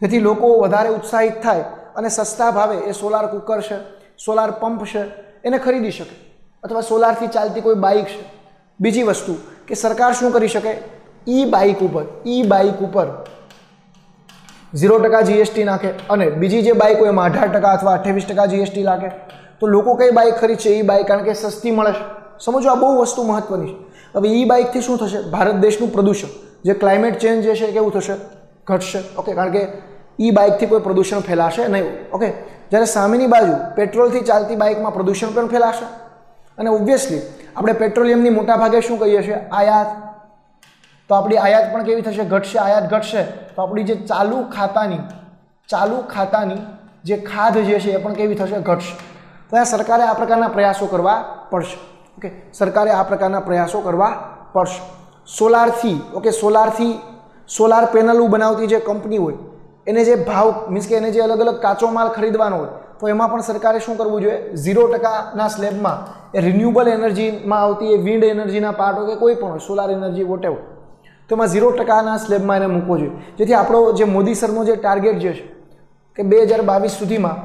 Speaker 1: જેથી લોકો વધારે ઉત્સાહિત થાય અને સસ્તા ભાવે એ સોલાર કુકર છે, સોલાર પંપ છે એને ખરીદી શકે, અથવા સોલારથી ચાલતી કોઈ બાઇક છે. બીજી વસ્તુ કે સરકાર શું કરી શકે, ઈ બાઇક ઉપર 0% જીએસટી નાખે અને બીજી જે બાઇક હોય એમાં 18% અથવા 28% જીએસટી નાખે. તો લોકો કઈ બાઇક ખરીદશે? ઈ બાઇક, કારણ કે સસ્તી મળે છે. સમજો, આ બહુ વસ્તુ મહત્વની છે. હવે ઈ બાઇકથી શું થશે? ભારત દેશનું પ્રદૂષણ, જે ક્લાઇમેટ ચેન્જ જે છે કેવું થશે? ઘટશે. ઓકે, કારણ કે ઈ બાઇકથી કોઈ પ્રદૂષણ ફેલાશે નહીં. ઓકે, જ્યારે સામેની બાજુ પેટ્રોલથી ચાલતી બાઇકમાં પ્રદૂષણ પણ ફેલાશે. અને ઓબ્વિયસલી આપણે પેટ્રોલિયમની મોટાભાગે શું કહીએ છીએ? આયાત. તો આપણી આયાત પણ કેવી થશે? ઘટશે. આયાત ઘટશે તો આપણી જે ચાલુ ખાતાની જે ખાધ જે છે એ પણ કેવી થશે? ઘટશે. તો આ સરકારે આ પ્રકારના પ્રયાસો કરવા પડશે. ઓકે, સરકારે આ પ્રકારના પ્રયાસો કરવા પડશે. સોલાર પેનલો બનાવતી જે કંપની હોય એને જે ભાવ, મીન્સ કે એને જે અલગ અલગ કાચો માલ ખરીદવાનો હોય તો એમાં પણ સરકારે શું કરવું જોઈએ? 0%ના સ્લેબમાં એ રિન્યુએબલ એનર્જીમાં આવતી એ વિન્ડ એનર્જીના પાર્ટ હોય કે કોઈ પણ હોય, સોલાર એનર્જી વોટેવર, તો એમાં 0%ના સ્લેબમાં એને મૂકવો જોઈએ, જેથી આપણો જે મોદી સરનો જે ટાર્ગેટ જે છે કે 2022 સુધીમાં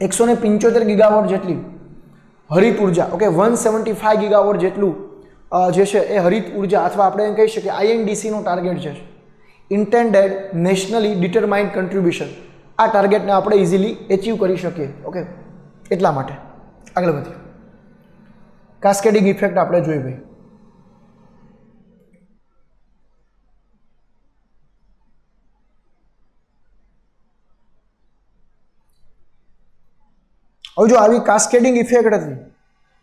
Speaker 1: 175 ગીગાવોટ જેટલી હરિત ઉર્જા, ઓકે, 175 ગીગાવોટ જેટલું જે છે એ હરિત ઉર્જા, અથવા આપણે એમ કહી શકીએ આઈએનડીસીનો ટાર્ગેટ છે, ઇન્ટેન્ડેડ નેશનલી ડિટરમાઇન્ડ કન્ટ્રીબ્યુશન, આ ટાર્ગેટને આપણે ઇઝીલી એચીવ કરી શકીએ. ઓકે, એટલા માટે આગળ વધીએ. કાસ્કેડિંગ ઇફેક્ટ આપણે જોઈ ભાઈ. હવે જો આવી કાસ્કેડિંગ ઇફેક્ટ હતી,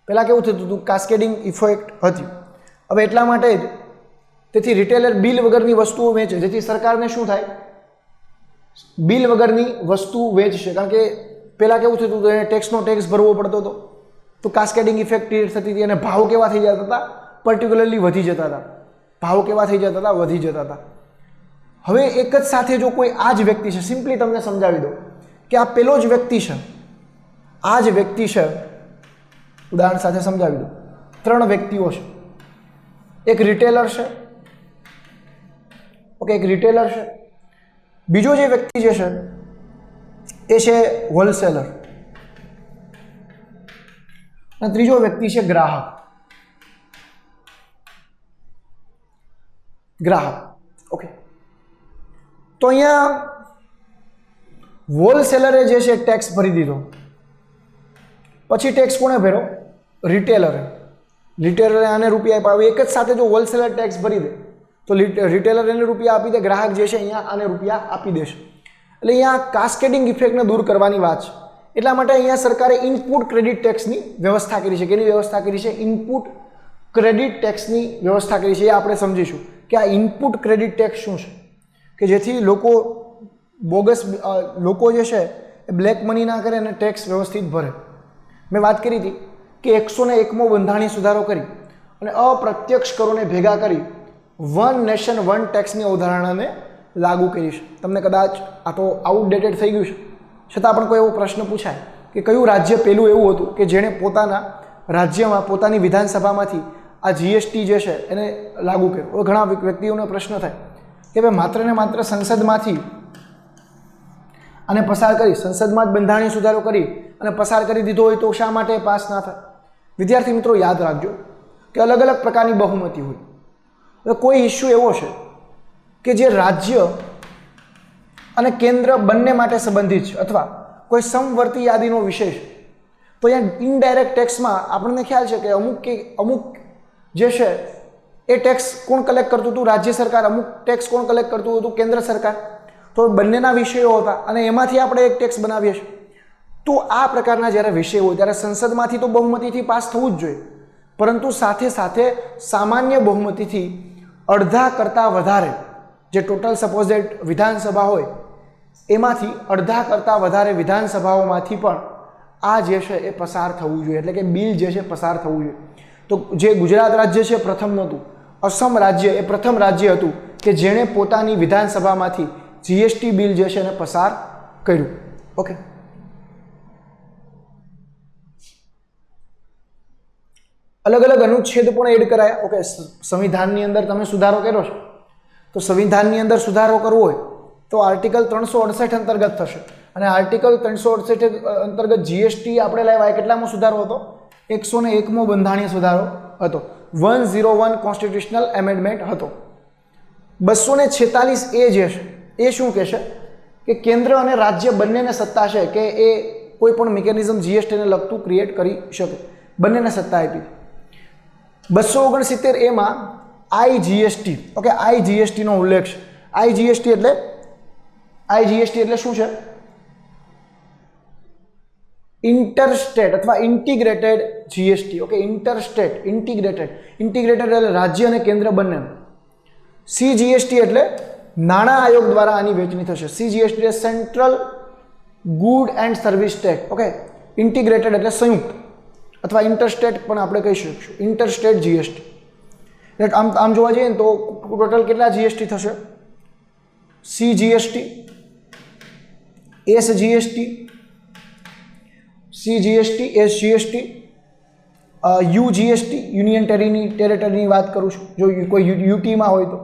Speaker 1: પહેલાં કેવું થતું હતું? કાસ્કેડિંગ ઇફેક્ટ હતી. હવે એટલા માટે જ તેથી રિટેલર બિલ વગરની વસ્તુઓ વેચે, જેથી સરકારને શું થાય? બિલ વગરની વસ્તુ વેચશે. કારણ કે પહેલાં કેવું થતું હતું? એને ટેક્સ ભરવો પડતો હતો, તો કાસ્કેડિંગ ઇફેક્ટ ક્રિએટ થતી હતી અને ભાવ કેવા થઈ જતા હતા? પર્ટિક્યુલરલી વધી જતા હતા. ભાવ કેવા થઈ જતા હતા? વધી જતા હતા. હવે એક જ સાથે જો કોઈ આ જ વ્યક્તિ છે, સિમ્પલી તમને સમજાવી દો કે આ પેલો જ વ્યક્તિ છે, આ જ વ્યક્તિ છે, ઉદાહરણ સાથે સમજાવી દો. 3 વ્યક્તિઓ છે. એક રિટેલર છે, ઓકે, એક રિટેલર છે. બીજો જે વ્યક્તિ જે છે એ છે હોલસેલર, અને ત્રીજો વ્યક્તિ છે ગ્રાહક. ઓકે, તો અહીંયા હોલસેલરે જે છે ટેક્સ ભરી દીધો, પછી ટેક્સ કોણે ભર્યો? રિટેલરે આને રૂપિયા આપ્યા. એક જ સાથે જો હોલસેલર ટેક્સ ભરી દે તો રિટેલર એને રૂપિયા આપી દે, ગ્રાહક જે છે અહીંયા આને રૂપિયા આપી દેશે. એટલે અહીંયા કાસ્કેડિંગ ઇફેક્ટને દૂર કરવાની વાત છે. એટલા માટે અહીંયા સરકારે ઇનપુટ ક્રેડિટ ટેક્સની વ્યવસ્થા કરી છે. કેની વ્યવસ્થા કરી છે? ઇનપુટ ક્રેડિટ ટેક્સની વ્યવસ્થા કરી છે. એ આપણે સમજીશું કે આ ઇનપુટ ક્રેડિટ ટેક્સ શું છે, કે જેથી લોકો જે છે એ બ્લેક મની ના કરે અને ટેક્સ વ્યવસ્થિત ભરે. મેં વાત કરી હતી કે 101મો બંધારણીય સુધારો કરી અને અપ્રત્યક્ષ કરોને ભેગા કરી વન નેશન વન ટેક્સની અવધારણાને લાગુ કરી છે. તમને કદાચ આ તો આઉટડેટેડ થઈ ગયું છે, છતાં પણ કોઈ એવો પ્રશ્ન પૂછાય કે કયું રાજ્ય પેલું એવું હતું કે જેણે પોતાના રાજ્યમાં પોતાની વિધાનસભામાંથી આ જીએસટી જે છે એને લાગુ કર્યું? ઘણા વ્યક્તિઓનો પ્રશ્ન થાય કે ભાઈ માત્ર ને માત્ર સંસદમાંથી આને પસાર કરી, સંસદમાં જ બંધારણીય સુધારો કરી અને પસાર કરી દીધો હોય તો શા માટે પાસ ના થાય? વિદ્યાર્થી મિત્રો યાદ રાખજો કે અલગ અલગ પ્રકારની બહુમતી હોય. હવે કોઈ ઇસ્યુ એવો છે કે જે રાજ્ય અને કેન્દ્ર બંને માટે સંબંધિત છે, અથવા કોઈ સમવર્તી યાદીનો વિષય છે, તો અહીંયા ઇનડાયરેક્ટ ટેક્સમાં આપણને ખ્યાલ છે કે અમુક જે છે એ ટેક્સ કોણ કલેક્ટ કરતું હતું? રાજ્ય સરકાર. અમુક ટેક્સ કોણ કલેક્ટ કરતું હતું? કેન્દ્ર સરકાર. તો બંનેના વિષયો હતા અને એમાંથી આપણે એક ટેક્સ બનાવીએ છીએ. તો આ પ્રકારના જ્યારે વિષય હોય ત્યારે સંસદમાંથી તો બહુમતીથી પાસ થવું જ જોઈએ, પરંતુ સાથે સાથે સામાન્ય બહુમતીથી અડધા કરતાં વધારે, જે ટોટલ સપોઝ દેટ વિધાનસભા હોય એમાંથી અડધા કરતાં વધારે વિધાનસભાઓમાંથી પણ આ જે છે એ પસાર થવું જોઈએ, એટલે કે બિલ જે છે પસાર થવું જોઈએ. તો જે ગુજરાત રાજ્ય છે પ્રથમ નહોતું, અસમ રાજ્ય એ પ્રથમ રાજ્ય હતું કે જેણે પોતાની વિધાનસભામાંથી જીએસટી બિલ જે છે એને પસાર કર્યું. ઓકે, અલગ અલગ અનુચ્છેદ પણ એડ કરાયા. ઓકે, સંવિધાનની અંદર તમે સુધારો કર્યો છે, તો સંવિધાનની અંદર સુધારો કરવો હોય તો આર્ટિકલ 368 અંતર્ગત થશે, અને આર્ટિકલ 368 અંતર્ગત જીએસટી આપણે લાવ્યા. કેટલામો સુધારો હતો? 101મો બંધારણીય સુધારો હતો. 101 કોન્સ્ટિટ્યુશનલ એમેન્ડમેન્ટ હતો. 246 એ જે છે એ શું કહેશે કે કેન્દ્ર અને રાજ્ય બંનેને સત્તા છે કે એ કોઈ પણ મિકેનિઝમ જીએસટીને લગતું ક્રિએટ કરી શકે, બંનેને સત્તા આપી. 269 એમાં આઈજીએસટી, ઓકે, આઈજીએસટીનો ઉલ્લેખ છે. આઈજીએસટી એટલે શું છે? ઇન્ટરસ્ટેટ અથવા integrated GST. Okay, interstate, integrated એટલે રાજ્ય અને કેન્દ્ર બંને. સીજીએસટી એટલે નાણાં આયોગ દ્વારા આની વહેંચણી થશે. સીજીએસટી એટલે central good and service tax. Okay, integrated એટલે સંયુક્ત, અથવા ઇન્ટરસ્ટેટ પણ આપણે કહી શકીશું. Interstate GST. આમ જોવા જઈએ ને તો ટોટલ કેટલા જીએસટી થશે? CGST, SGST, CGST, SGST, UGST, union ટેરેટરીની વાત કરું છું, જો કોઈ યુટીમાં હોય તો,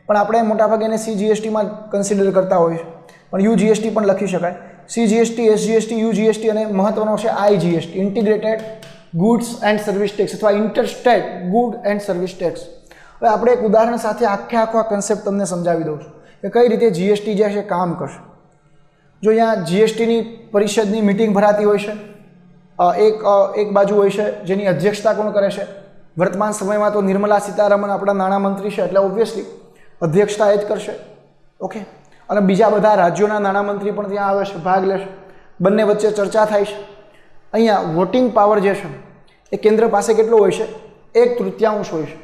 Speaker 1: પણ આપણે મોટાભાગે એને સીજીએસટીમાં કન્સિડર કરતા હોય છે, પણ યુજીએસટી પણ લખી શકાય. સીજીએસટી, એસજીએસટી, યુજીએસટી અને મહત્વનો છે IGST, integrated goods and service tax અથવા interstate good and service tax. હવે આપણે એક ઉદાહરણ સાથે આખો આ કન્સેપ્ટ તમને સમજાવી દઉં છું કે કઈ રીતે જીએસટી જે છે કામ કરશે. જો અહીંયા જીએસટીની પરિષદની મિટિંગ ભરાતી હોય છે, એક બાજુ હોય છે જેની અધ્યક્ષતા કોણ કરે છે? વર્તમાન સમયમાં તો નિર્મલા સીતારમણ આપણા નાણામંત્રી છે, એટલે ઓબ્વિયસલી અધ્યક્ષતા એ જ કરશે. ઓકે, અને બીજા બધા રાજ્યોના નાણામંત્રી પણ ત્યાં આવે છે, ભાગ લેશે, બંને વચ્ચે ચર્ચા થાય છે. અહીંયા વોટિંગ પાવર જે છે એ કેન્દ્ર પાસે કેટલો હોય છે? 1/3 હોય છે.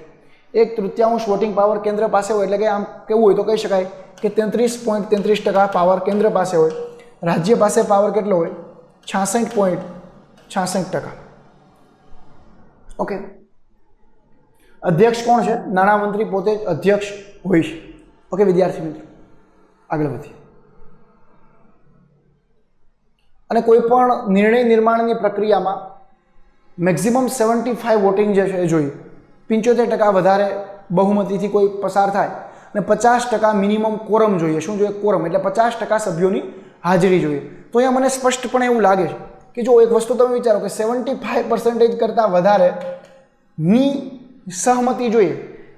Speaker 1: 1/3 વોટિંગ પાવર કેન્દ્ર પાસે હોય, એટલે કે આમ કેવું હોય તો કહી શકાય કે 33.33% પાવર કેન્દ્ર પાસે હોય. રાજ્ય પાસે પાવર કેટલો હોય? 66.66%. ઓકે, અધ્યક્ષ કોણ છે? નાણામંત્રી પોતે જ અધ્યક્ષ હોય છે. ઓકે વિદ્યાર્થી મિત્રો, આગળ વધીએ. અને કોઈ પણ નિર્ણય નિર્માણની પ્રક્રિયામાં મેક્સિમમ 75 વોટિંગ જે છે એ જોઈએ. 75% વધારે બહુમતીથી કોઈ પસાર થાય અને 50% મિનિમમ કોરમ જોઈએ. શું જોઈએ? કોરમ એટલે 50% સભ્યોની હાજરી જોઈએ. તો અહીંયા મને સ્પષ્ટપણે એવું લાગે છે કે જો એક વસ્તુ તમે વિચારો કે 75% કરતાં વધારેની સહમતિ જોઈએ,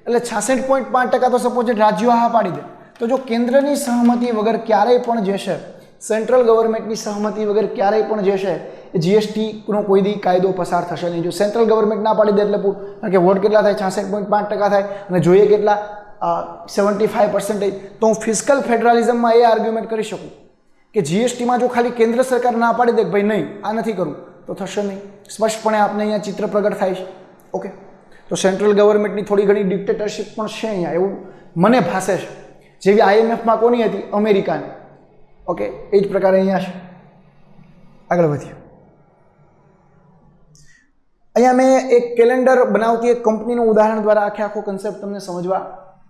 Speaker 1: એટલે 66.5% તો સપોઝ રાજ્યો હા પાડી દે, તો જો કેન્દ્રની સહમતિ વગર ક્યારેય પણ જે છે, સેન્ટ્રલ ગવર્મેન્ટની સહમતિ વગર ક્યારેય પણ જે છે એ જીએસટીનો કોઈ દી કાયદો પસાર થશે નહીં. જો સેન્ટ્રલ ગવર્મેન્ટ ના પાડી દે એટલે કારણ કે વોટ કેટલા થાય? 66.5% થાય, અને જોઈએ કેટલા? 75%. તો હું ફિસ્કલ ફેડરલિઝમમાં એ આર્ગ્યુમેન્ટ કરી શકું કે જીએસટીમાં જો ખાલી કેન્દ્ર સરકાર ના પાડી દે કે ભાઈ નહીં, આ નથી કરવું, તો થશે નહીં. સ્પષ્ટપણે આપણે અહીંયા ચિત્ર પ્રગટ થાય છે. ઓકે, તો સેન્ટ્રલ ગવર્મેન્ટની થોડી ઘણી ડિક્ટેટરશીપ પણ છે અહીંયા, એવું મને ભાસે છે. જેવી આઈએમએફમાં કોની હતી? અમેરિકાની. ઓકે, એ જ પ્રકારે અહીંયા છે. આગળ વધીએ. અહીંયા મેં એક કેલેન્ડર બનાવતી એક કંપનીનું ઉદાહરણ દ્વારા આખો કન્સેપ્ટ તમને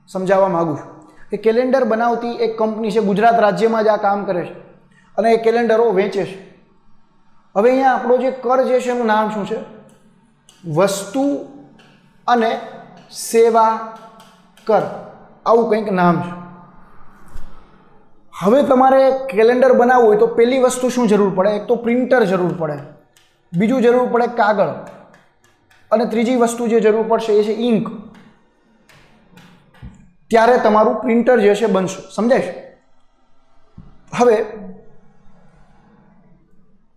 Speaker 1: સમજાવવા માગું છું કે કેલેન્ડર બનાવતી એક કંપની છે, ગુજરાત રાજ્યમાં જ આ કામ કરે છે અને એ કેલેન્ડરો વેચે છે. હવે અહીંયા આપણો જે કર જે છે એનું નામ શું છે? વસ્તુ અને સેવા કર, આવું કંઈક નામ છે. હવે તમારે કેલેન્ડર બનાવવું હોય તો પહેલી વસ્તુ શું જરૂર પડે? એક તો પ્રિન્ટર જરૂર પડે, બીજું જરૂર પડે કાગળ, અને ત્રીજી વસ્તુ જે જરૂર પડશે એ છે ઇંક. ત્યારે તમારું પ્રિન્ટર જે છે બનશે. સમજાય છે? હવે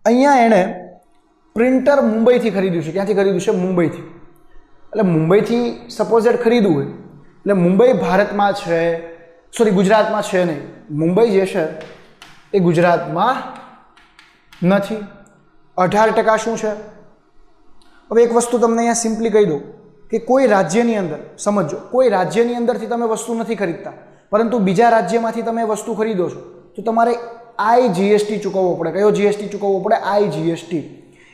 Speaker 1: અહીંયા એણે પ્રિન્ટર મુંબઈથી ખરીદ્યું છે. ક્યાંથી ખરીદ્યું છે? મુંબઈથી. એટલે મુંબઈથી સપોઝેડ ખરીદવું હોય એટલે મુંબઈ ભારતમાં છે, સોરી ગુજરાતમાં છે નહીં. મુંબઈ જે છે એ ગુજરાતમાં નથી. 18% શું છે? હવે એક વસ્તુ તમને અહીંયા સિમ્પલી કહી દઉં કે કોઈ રાજ્યની અંદર, સમજો, કોઈ રાજ્યની અંદરથી તમે વસ્તુ નથી ખરીદતા પરંતુ બીજા રાજ્યમાંથી તમે વસ્તુ ખરીદો છો તો તમારે આઈજીએસટી ચૂકવવો પડે. કયો જીએસટી ચૂકવવો પડે? IGST,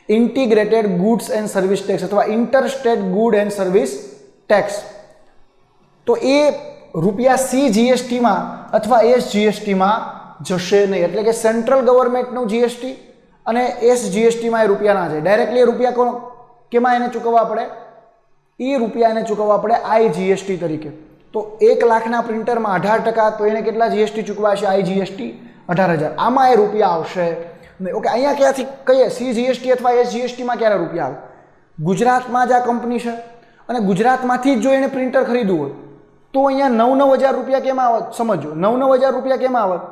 Speaker 1: integrated goods and service tax અથવા interstate good and service tax. તો એ રૂપિયા સીજીએસટીમાં અથવા એસજીએસટીમાં જશે નહીં. એટલે કે સેન્ટ્રલ ગવર્મેન્ટનું જીએસટી અને એસજીએસટીમાં એ રૂપિયા ના જાય. ડાયરેક્ટલી એ રૂપિયા કેમાં એને ચૂકવવા પડે? એ રૂપિયા એને ચૂકવવા પડે આઈજીએસટી તરીકે. તો 1 લાખના પ્રિન્ટરમાં 18%, તો એને કેટલા જીએસટી ચૂકવાશે? આઈજીએસટી 18,000. આમાં એ રૂપિયા આવશે નહીં. ઓકે, અહીંયા ક્યાંથી કહીએ સીજીએસટી અથવા એસજીએસટીમાં ક્યારે રૂપિયા આવે? ગુજરાતમાં જ આ કંપની છે અને ગુજરાતમાંથી જ જો એને પ્રિન્ટર ખરીદવું હોય તો અહીંયા 9,000 રૂપિયા કેમ આવત? સમજો, 9,000 રૂપિયા કેમ આવત?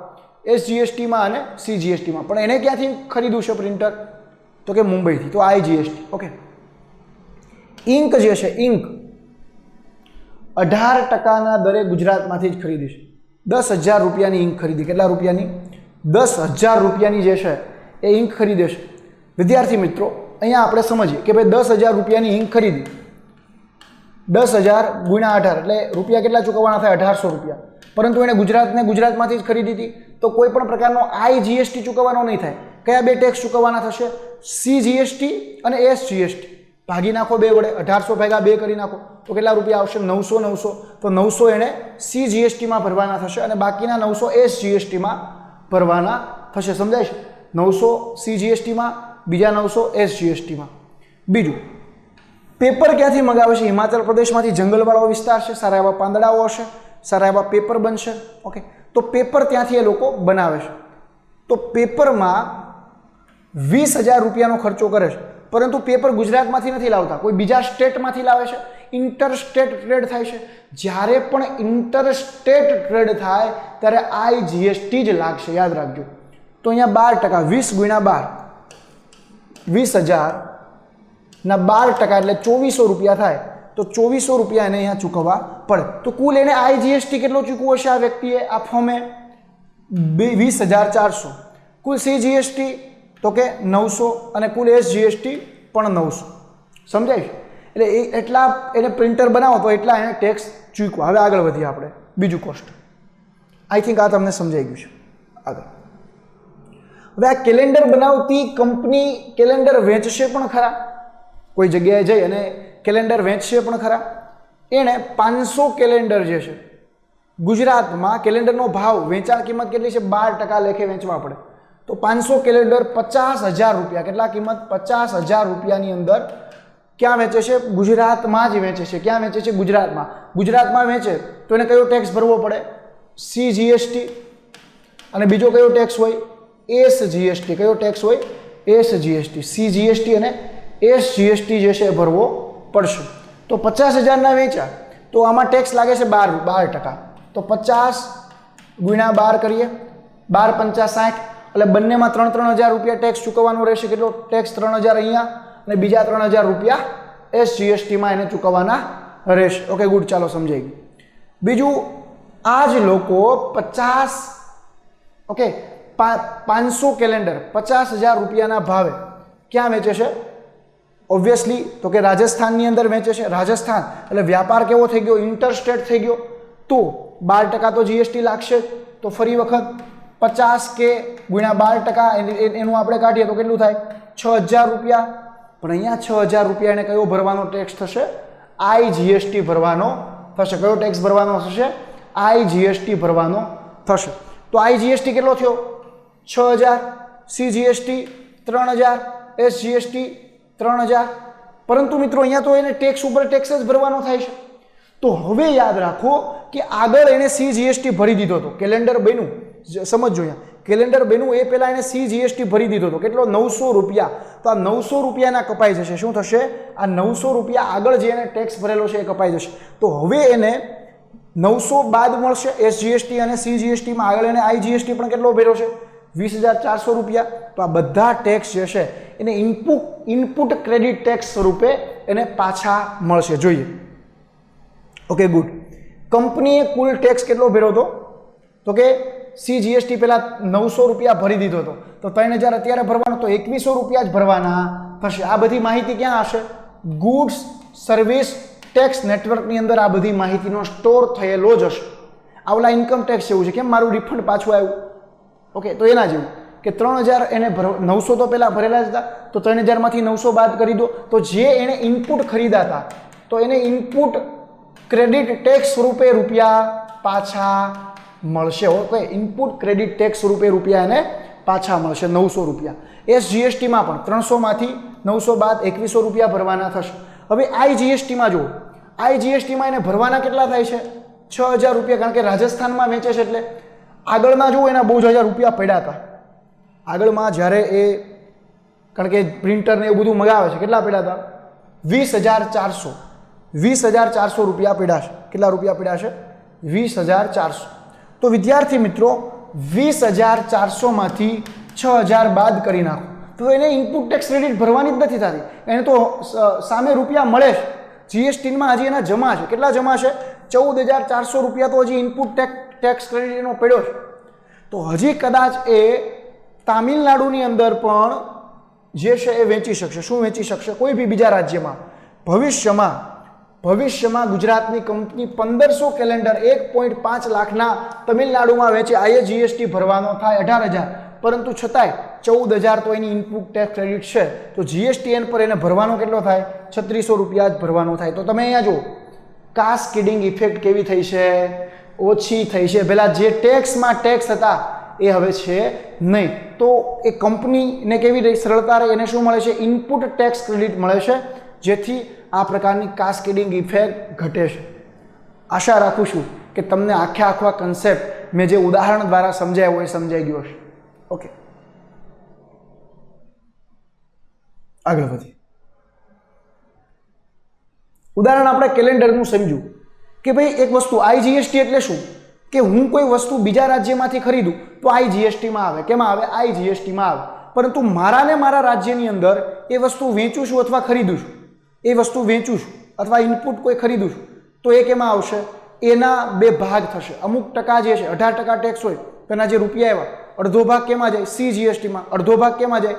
Speaker 1: એસજીએસટીમાં અને સીજીએસટીમાં. પણ એને ક્યાંથી ખરીદવું છે પ્રિન્ટર? તો કે મુંબઈથી. તો આઈજીએસટી. ઓકે, ઇંક જે છે, ઇંક 18%ના દરે ગુજરાતમાંથી જ ખરીદી છે. 10,000 રૂપિયાની ઇંક ખરીદી. કેટલા રૂપિયાની? 10,000 રૂપિયાની જે છે એ ઇંક ખરીદે છે. વિદ્યાર્થી મિત્રો, અહીંયા આપણે સમજીએ કે ભાઈ 10,000 રૂપિયાની ઇંક ખરીદી, 10,000 ગુણ્યા 18 એટલે રૂપિયા કેટલા ચૂકવવાના થાય? 1,800 રૂપિયા. પરંતુ એને ગુજરાતમાંથી જ ખરીદી હતી તો કોઈ પણ પ્રકારનો આઈજીએસટી ચૂકવવાનો નહીં થાય. કયા બે ટેક્સ ચૂકવવાના થશે? સીજીએસટી અને એસજીએસટી. ભાગી નાખો 2 વડે, 1800 ભાગ્યા 2 કરી નાખો તો કેટલા રૂપિયા આવશે? 900. તો 900 એને સીજીએસટીમાં ભરવાના થશે અને બાકીના 900 એસજીએસટીમાં ભરવાના થશે. સમજાય છે? 900 સીજીએસટીમાં, બીજા 900 એસજીએસટીમાં. બીજું, પેપર ક્યાંથી મંગાવે છે? હિમાચલ પ્રદેશમાંથી. જંગલવાળો વિસ્તાર છે, સારા એવા પાંદડાઓ હશે, સારા એવા પેપર બનશે. ઓકે, તો પેપર ત્યાંથી એ લોકો બનાવે છે. તો પેપરમાં 20,000 રૂપિયાનો ખર્ચો કરે છે પરંતુ પેપર ગુજરાતમાંથી નથી લાવતા, કોઈ બીજા સ્ટેટમાંથી લાવે છે. ઇન્ટરસ્ટેટ ટ્રેડ થાય છે. જ્યારે પણ ઇન્ટરસ્ટેટ ટ્રેડ થાય ત્યારે આઈજીએસટી જ લાગશે, યાદ રાખજો. તો અહીંયા 12%, 20 ગુણ્યા 12, 20,000 ના 12% એટલે 2,400 રૂપિયા થાય. તો 2,400 રૂપિયા એને અહીંયા ચૂકવવા પડે. તો કુલ એને આઈજીએસટી કેટલો ચૂકવો છે આ વ્યક્તિએ? આ ફોર્મે 20,400. કુલ સીજીએસટી તો કે 900 અને કુલ એસજીએસટી પણ 900. સમજાય છે? એટલે એટલા એને પ્રિન્ટર બનાવો તો એટલા એને ટેક્સ ચૂકવા. હવે આગળ વધીએ આપણે. બીજું કોસ્ટ. આઈ થિંક આ તમને સમજાઈ ગયું છે. આગળ હવે આ કેલેન્ડર બનાવતી કંપની કેલેન્ડર વેચશે પણ ખરા? કોઈ જગ્યાએ જઈ અને કેલેન્ડર વેચશે પણ ખરા? એણે 500 કેલેન્ડર જે છે ગુજરાતમાં, કેલેન્ડરનો ભાવ વેચાણ કિંમત કેટલી છે? 12% લેખે વેચવા પડે. તો 500 કેલેન્ડર 50,000 રૂપિયા. કેટલા કિંમત? 50,000 રૂપિયાની અંદર ક્યાં વેચે છે? ગુજરાતમાં જ વેચે છે. ક્યાં વેચે છે? ગુજરાતમાં. ગુજરાતમાં વેચે તો એને કયો ટેક્સ ભરવો પડે? સીજીએસટી. અને બીજો કયો ટેક્સ હોય? એસજીએસટી. કયો ટેક્સ હોય? એસજીએસટી. સીજીએસટી અને એસજીએસટી જે છે એ ભરવો પડશે. તો 50,000ના વેચ્યા તો આમાં ટેક્સ લાગે છે 12%. તો 50 ગુણ્યા 12 કરીએ, 12 × 5 = 60. એટલે બંનેમાં 3,000 રૂપિયા ટેક્સ ચૂકવવાનો રહેશે. કેટલો ટેક્સ? 3,000 અહીંયા અને બીજા 3,000 રૂપિયા એસજીએસટીમાં એને ચૂકવવાના રહેશે. ઓકે, ગુડ, ચાલો સમજાઈ ગયું. બીજું, આ જ લોકો 500 કેલેન્ડર 50,000 રૂપિયાના ભાવે ક્યાં વેચે છે? ઓબ્વિયસલી તો કે રાજસ્થાનની અંદર વેચે છે. રાજસ્થાન એટલે વ્યાપાર કેવો થઈ ગયો? ઇન્ટરસ્ટેટ થઈ ગયો. તો 12% તો જીએસટી લાગશે. તો ફરી વખત 50K ગુણ્યા 12% એનું આપણે કાઢીએ તો કેટલું થાય? 6,000 રૂપિયા. પણ અહીંયા 6,000 રૂપિયા એને કયો ભરવાનો ટેક્સ થશે? આઈજીએસટી ભરવાનો થશે. કયો ટેક્સ ભરવાનો થશે? આઈજીએસટી ભરવાનો થશે. તો આઈજીએસટી કેટલો થયો? 6,000, સીજીએસટી 3,000, એસજીએસટી 3,000. પરંતુ મિત્રો અહીંયા તો એને ટેક્સ ઉપર ટેક્સ જ ભરવાનો થાય છે. તો હવે યાદ રાખો કે આગળ એને સીજીએસટી ભરી દીધો હતો. કેલેન્ડર બન્યું, સમજો અહીંયા, કેલેન્ડર બન્યું એ પહેલાં એને સીજીએસટી ભરી દીધો હતો. કેટલો? 900 રૂપિયા. તો આ 900 રૂપિયાના કપાઈ જશે. શું થશે? આ 900 રૂપિયા આગળ જે એને ટેક્સ ભરેલો છે એ કપાઈ જશે. તો હવે એને 900 બાદ મળશે એસજીએસટી અને સીજીએસટીમાં. આગળ એને આઈજીએસટી પણ કેટલો ભર્યો છે? 20,400 રૂપિયા. તો આ બધા ટેક્સ જે છે એને ઇનપુટ ક્રેડિટ ટેક્સ સ્વરૂપે એને પાછા મળશે. જોઈએ. Okay, good. કંપનીએ કુલ ટેક્સ કેટલો ભર્યો હતો? તો કે CGST પહેલાં 900 રૂપિયા ભરી દીધો હતો, તો 3,000 અત્યારે ભરવાનો, તો 2100 રૂપિયા જ ભરવાના થશે. આ બધી માહિતી ક્યાં હશે? ગુડ્સ સર્વિસ ટેક્સ નેટવર્કની અંદર આ બધી માહિતીનો સ્ટોર થયેલો જ હશે. આ ઓલા ઇન્કમ ટેક્સ જેવું છે, કેમ મારું રિફંડ પાછું આવ્યું? ઓકે, તો એના જેવું કે 3,000 એને 900 તો પહેલાં ભરેલા જ હતા, તો 3,000માંથી 900 બાદ કરી દો, તો જે એણે ઇનપુટ ખરીદ્યા હતા તો એને ઇનપુટ ક્રેડિટ ટેક્સ સ્વરૂપે રૂપિયા પાછા મળશે. ઓકે, ઇનપુટ ક્રેડિટ ટેક્સ સ્વરૂપે રૂપિયા એને પાછા મળશે 900 રૂપિયા. SGSTમાં પણ 300માંથી 900 બાદ 2100 રૂપિયા ભરવાના થશે. હવે IGSTમાં જુઓ, IGSTમાં એને ભરવાના કેટલા થાય છે? 6,000 રૂપિયા, કારણ કે રાજસ્થાનમાં વેચે છે એટલે. આગળમાં જુઓ એના 2,000 રૂપિયા પડ્યા હતા. આગળમાં જ્યારે એ કારણ કે પ્રિન્ટર ને એવું બધું મગાવે છે, કેટલા પડ્યા હતા? 20,400. 20,400 રૂપિયા પડ્યા છે. કેટલા રૂપિયા પડ્યા છે? 20,400. તો વિદ્યાર્થી મિત્રો 20,400માંથી 6,000 બાદ કરી નાખો તો એને ઇનપુટ ટેક્સ ક્રેડિટ ભરવાની જ નથી થતી. એને તો સામે રૂપિયા મળે છે. GSTમાં હજી એના જમા છે. કેટલા જમા છે? 14,400 રૂપિયા તો હજી ઇનપુટ ટેક્સ ક્રેડિટ એનો પડ્યો છે. તો હજી કદાચ એ તામિલનાડુની અંદર પણ જે છે એ વેચી શકશે. શું વેચી શકશે? કોઈ બી બીજા રાજ્યમાં. ભવિષ્યમાં ગુજરાતની કંપની 1500 કેલેન્ડર 1.5 લાખના તમિલનાડુમાં વેચે, આ GST ભરવાનો થાય 18,000, પરંતુ છતાંય 14,000 તો એની ઇનપુટ ટેક્સ ક્રેડિટ છે. તો GSTN પર એને ભરવાનો કેટલો થાય? 3,600 રૂપિયા જ ભરવાનો થાય. તો તમે અહીંયા જુઓ કાસ્કેડિંગ ઇફેક્ટ કેવી થઈ છે? ઓછી થઈ છે. પહેલાં જે ટેક્સમાં ટેક્સ હતા એ હવે છે નહીં. તો એ કંપનીને કેવી રીતે સરળતા રહે? એને શું મળે છે? ઇનપુટ ટેક્સ ક્રેડિટ મળે છે, જેથી આ પ્રકારની કાસ્કેડિંગ ઇફેક્ટ ઘટે છે. આશા રાખું છું કે તમને આખા કન્સેપ્ટ મેં જે ઉદાહરણ દ્વારા સમજાવ્યો એ સમજાઈ ગયો હશે. ઓકે, આગળ વધીએ. ઉદાહરણ આપણે કેલેન્ડરનું સમજ્યું કે ભાઈ એક વસ્તુ IGST એટલે શું? કે હું કોઈ વસ્તુ બીજા રાજ્યમાંથી ખરીદું તો IGSTમાં આવે. કેમાં આવે? IGSTમાં આવે. પરંતુ મારાને મારા રાજ્યની અંદર એ વસ્તુ વેચું છું અથવા ખરીદું છું, એ વસ્તુ વેચું છું અથવા ઇનપુટ કોઈ ખરીદું છું, તો એ કેમાં આવશે? એના બે ભાગ થશે. અમુક ટકા જે છે 18% ટેક્સ હોય તો એના જે રૂપિયા આવ્યા અડધો ભાગ કેમાં જાય? CGSTમાં. અડધો ભાગ કેમાં જાય?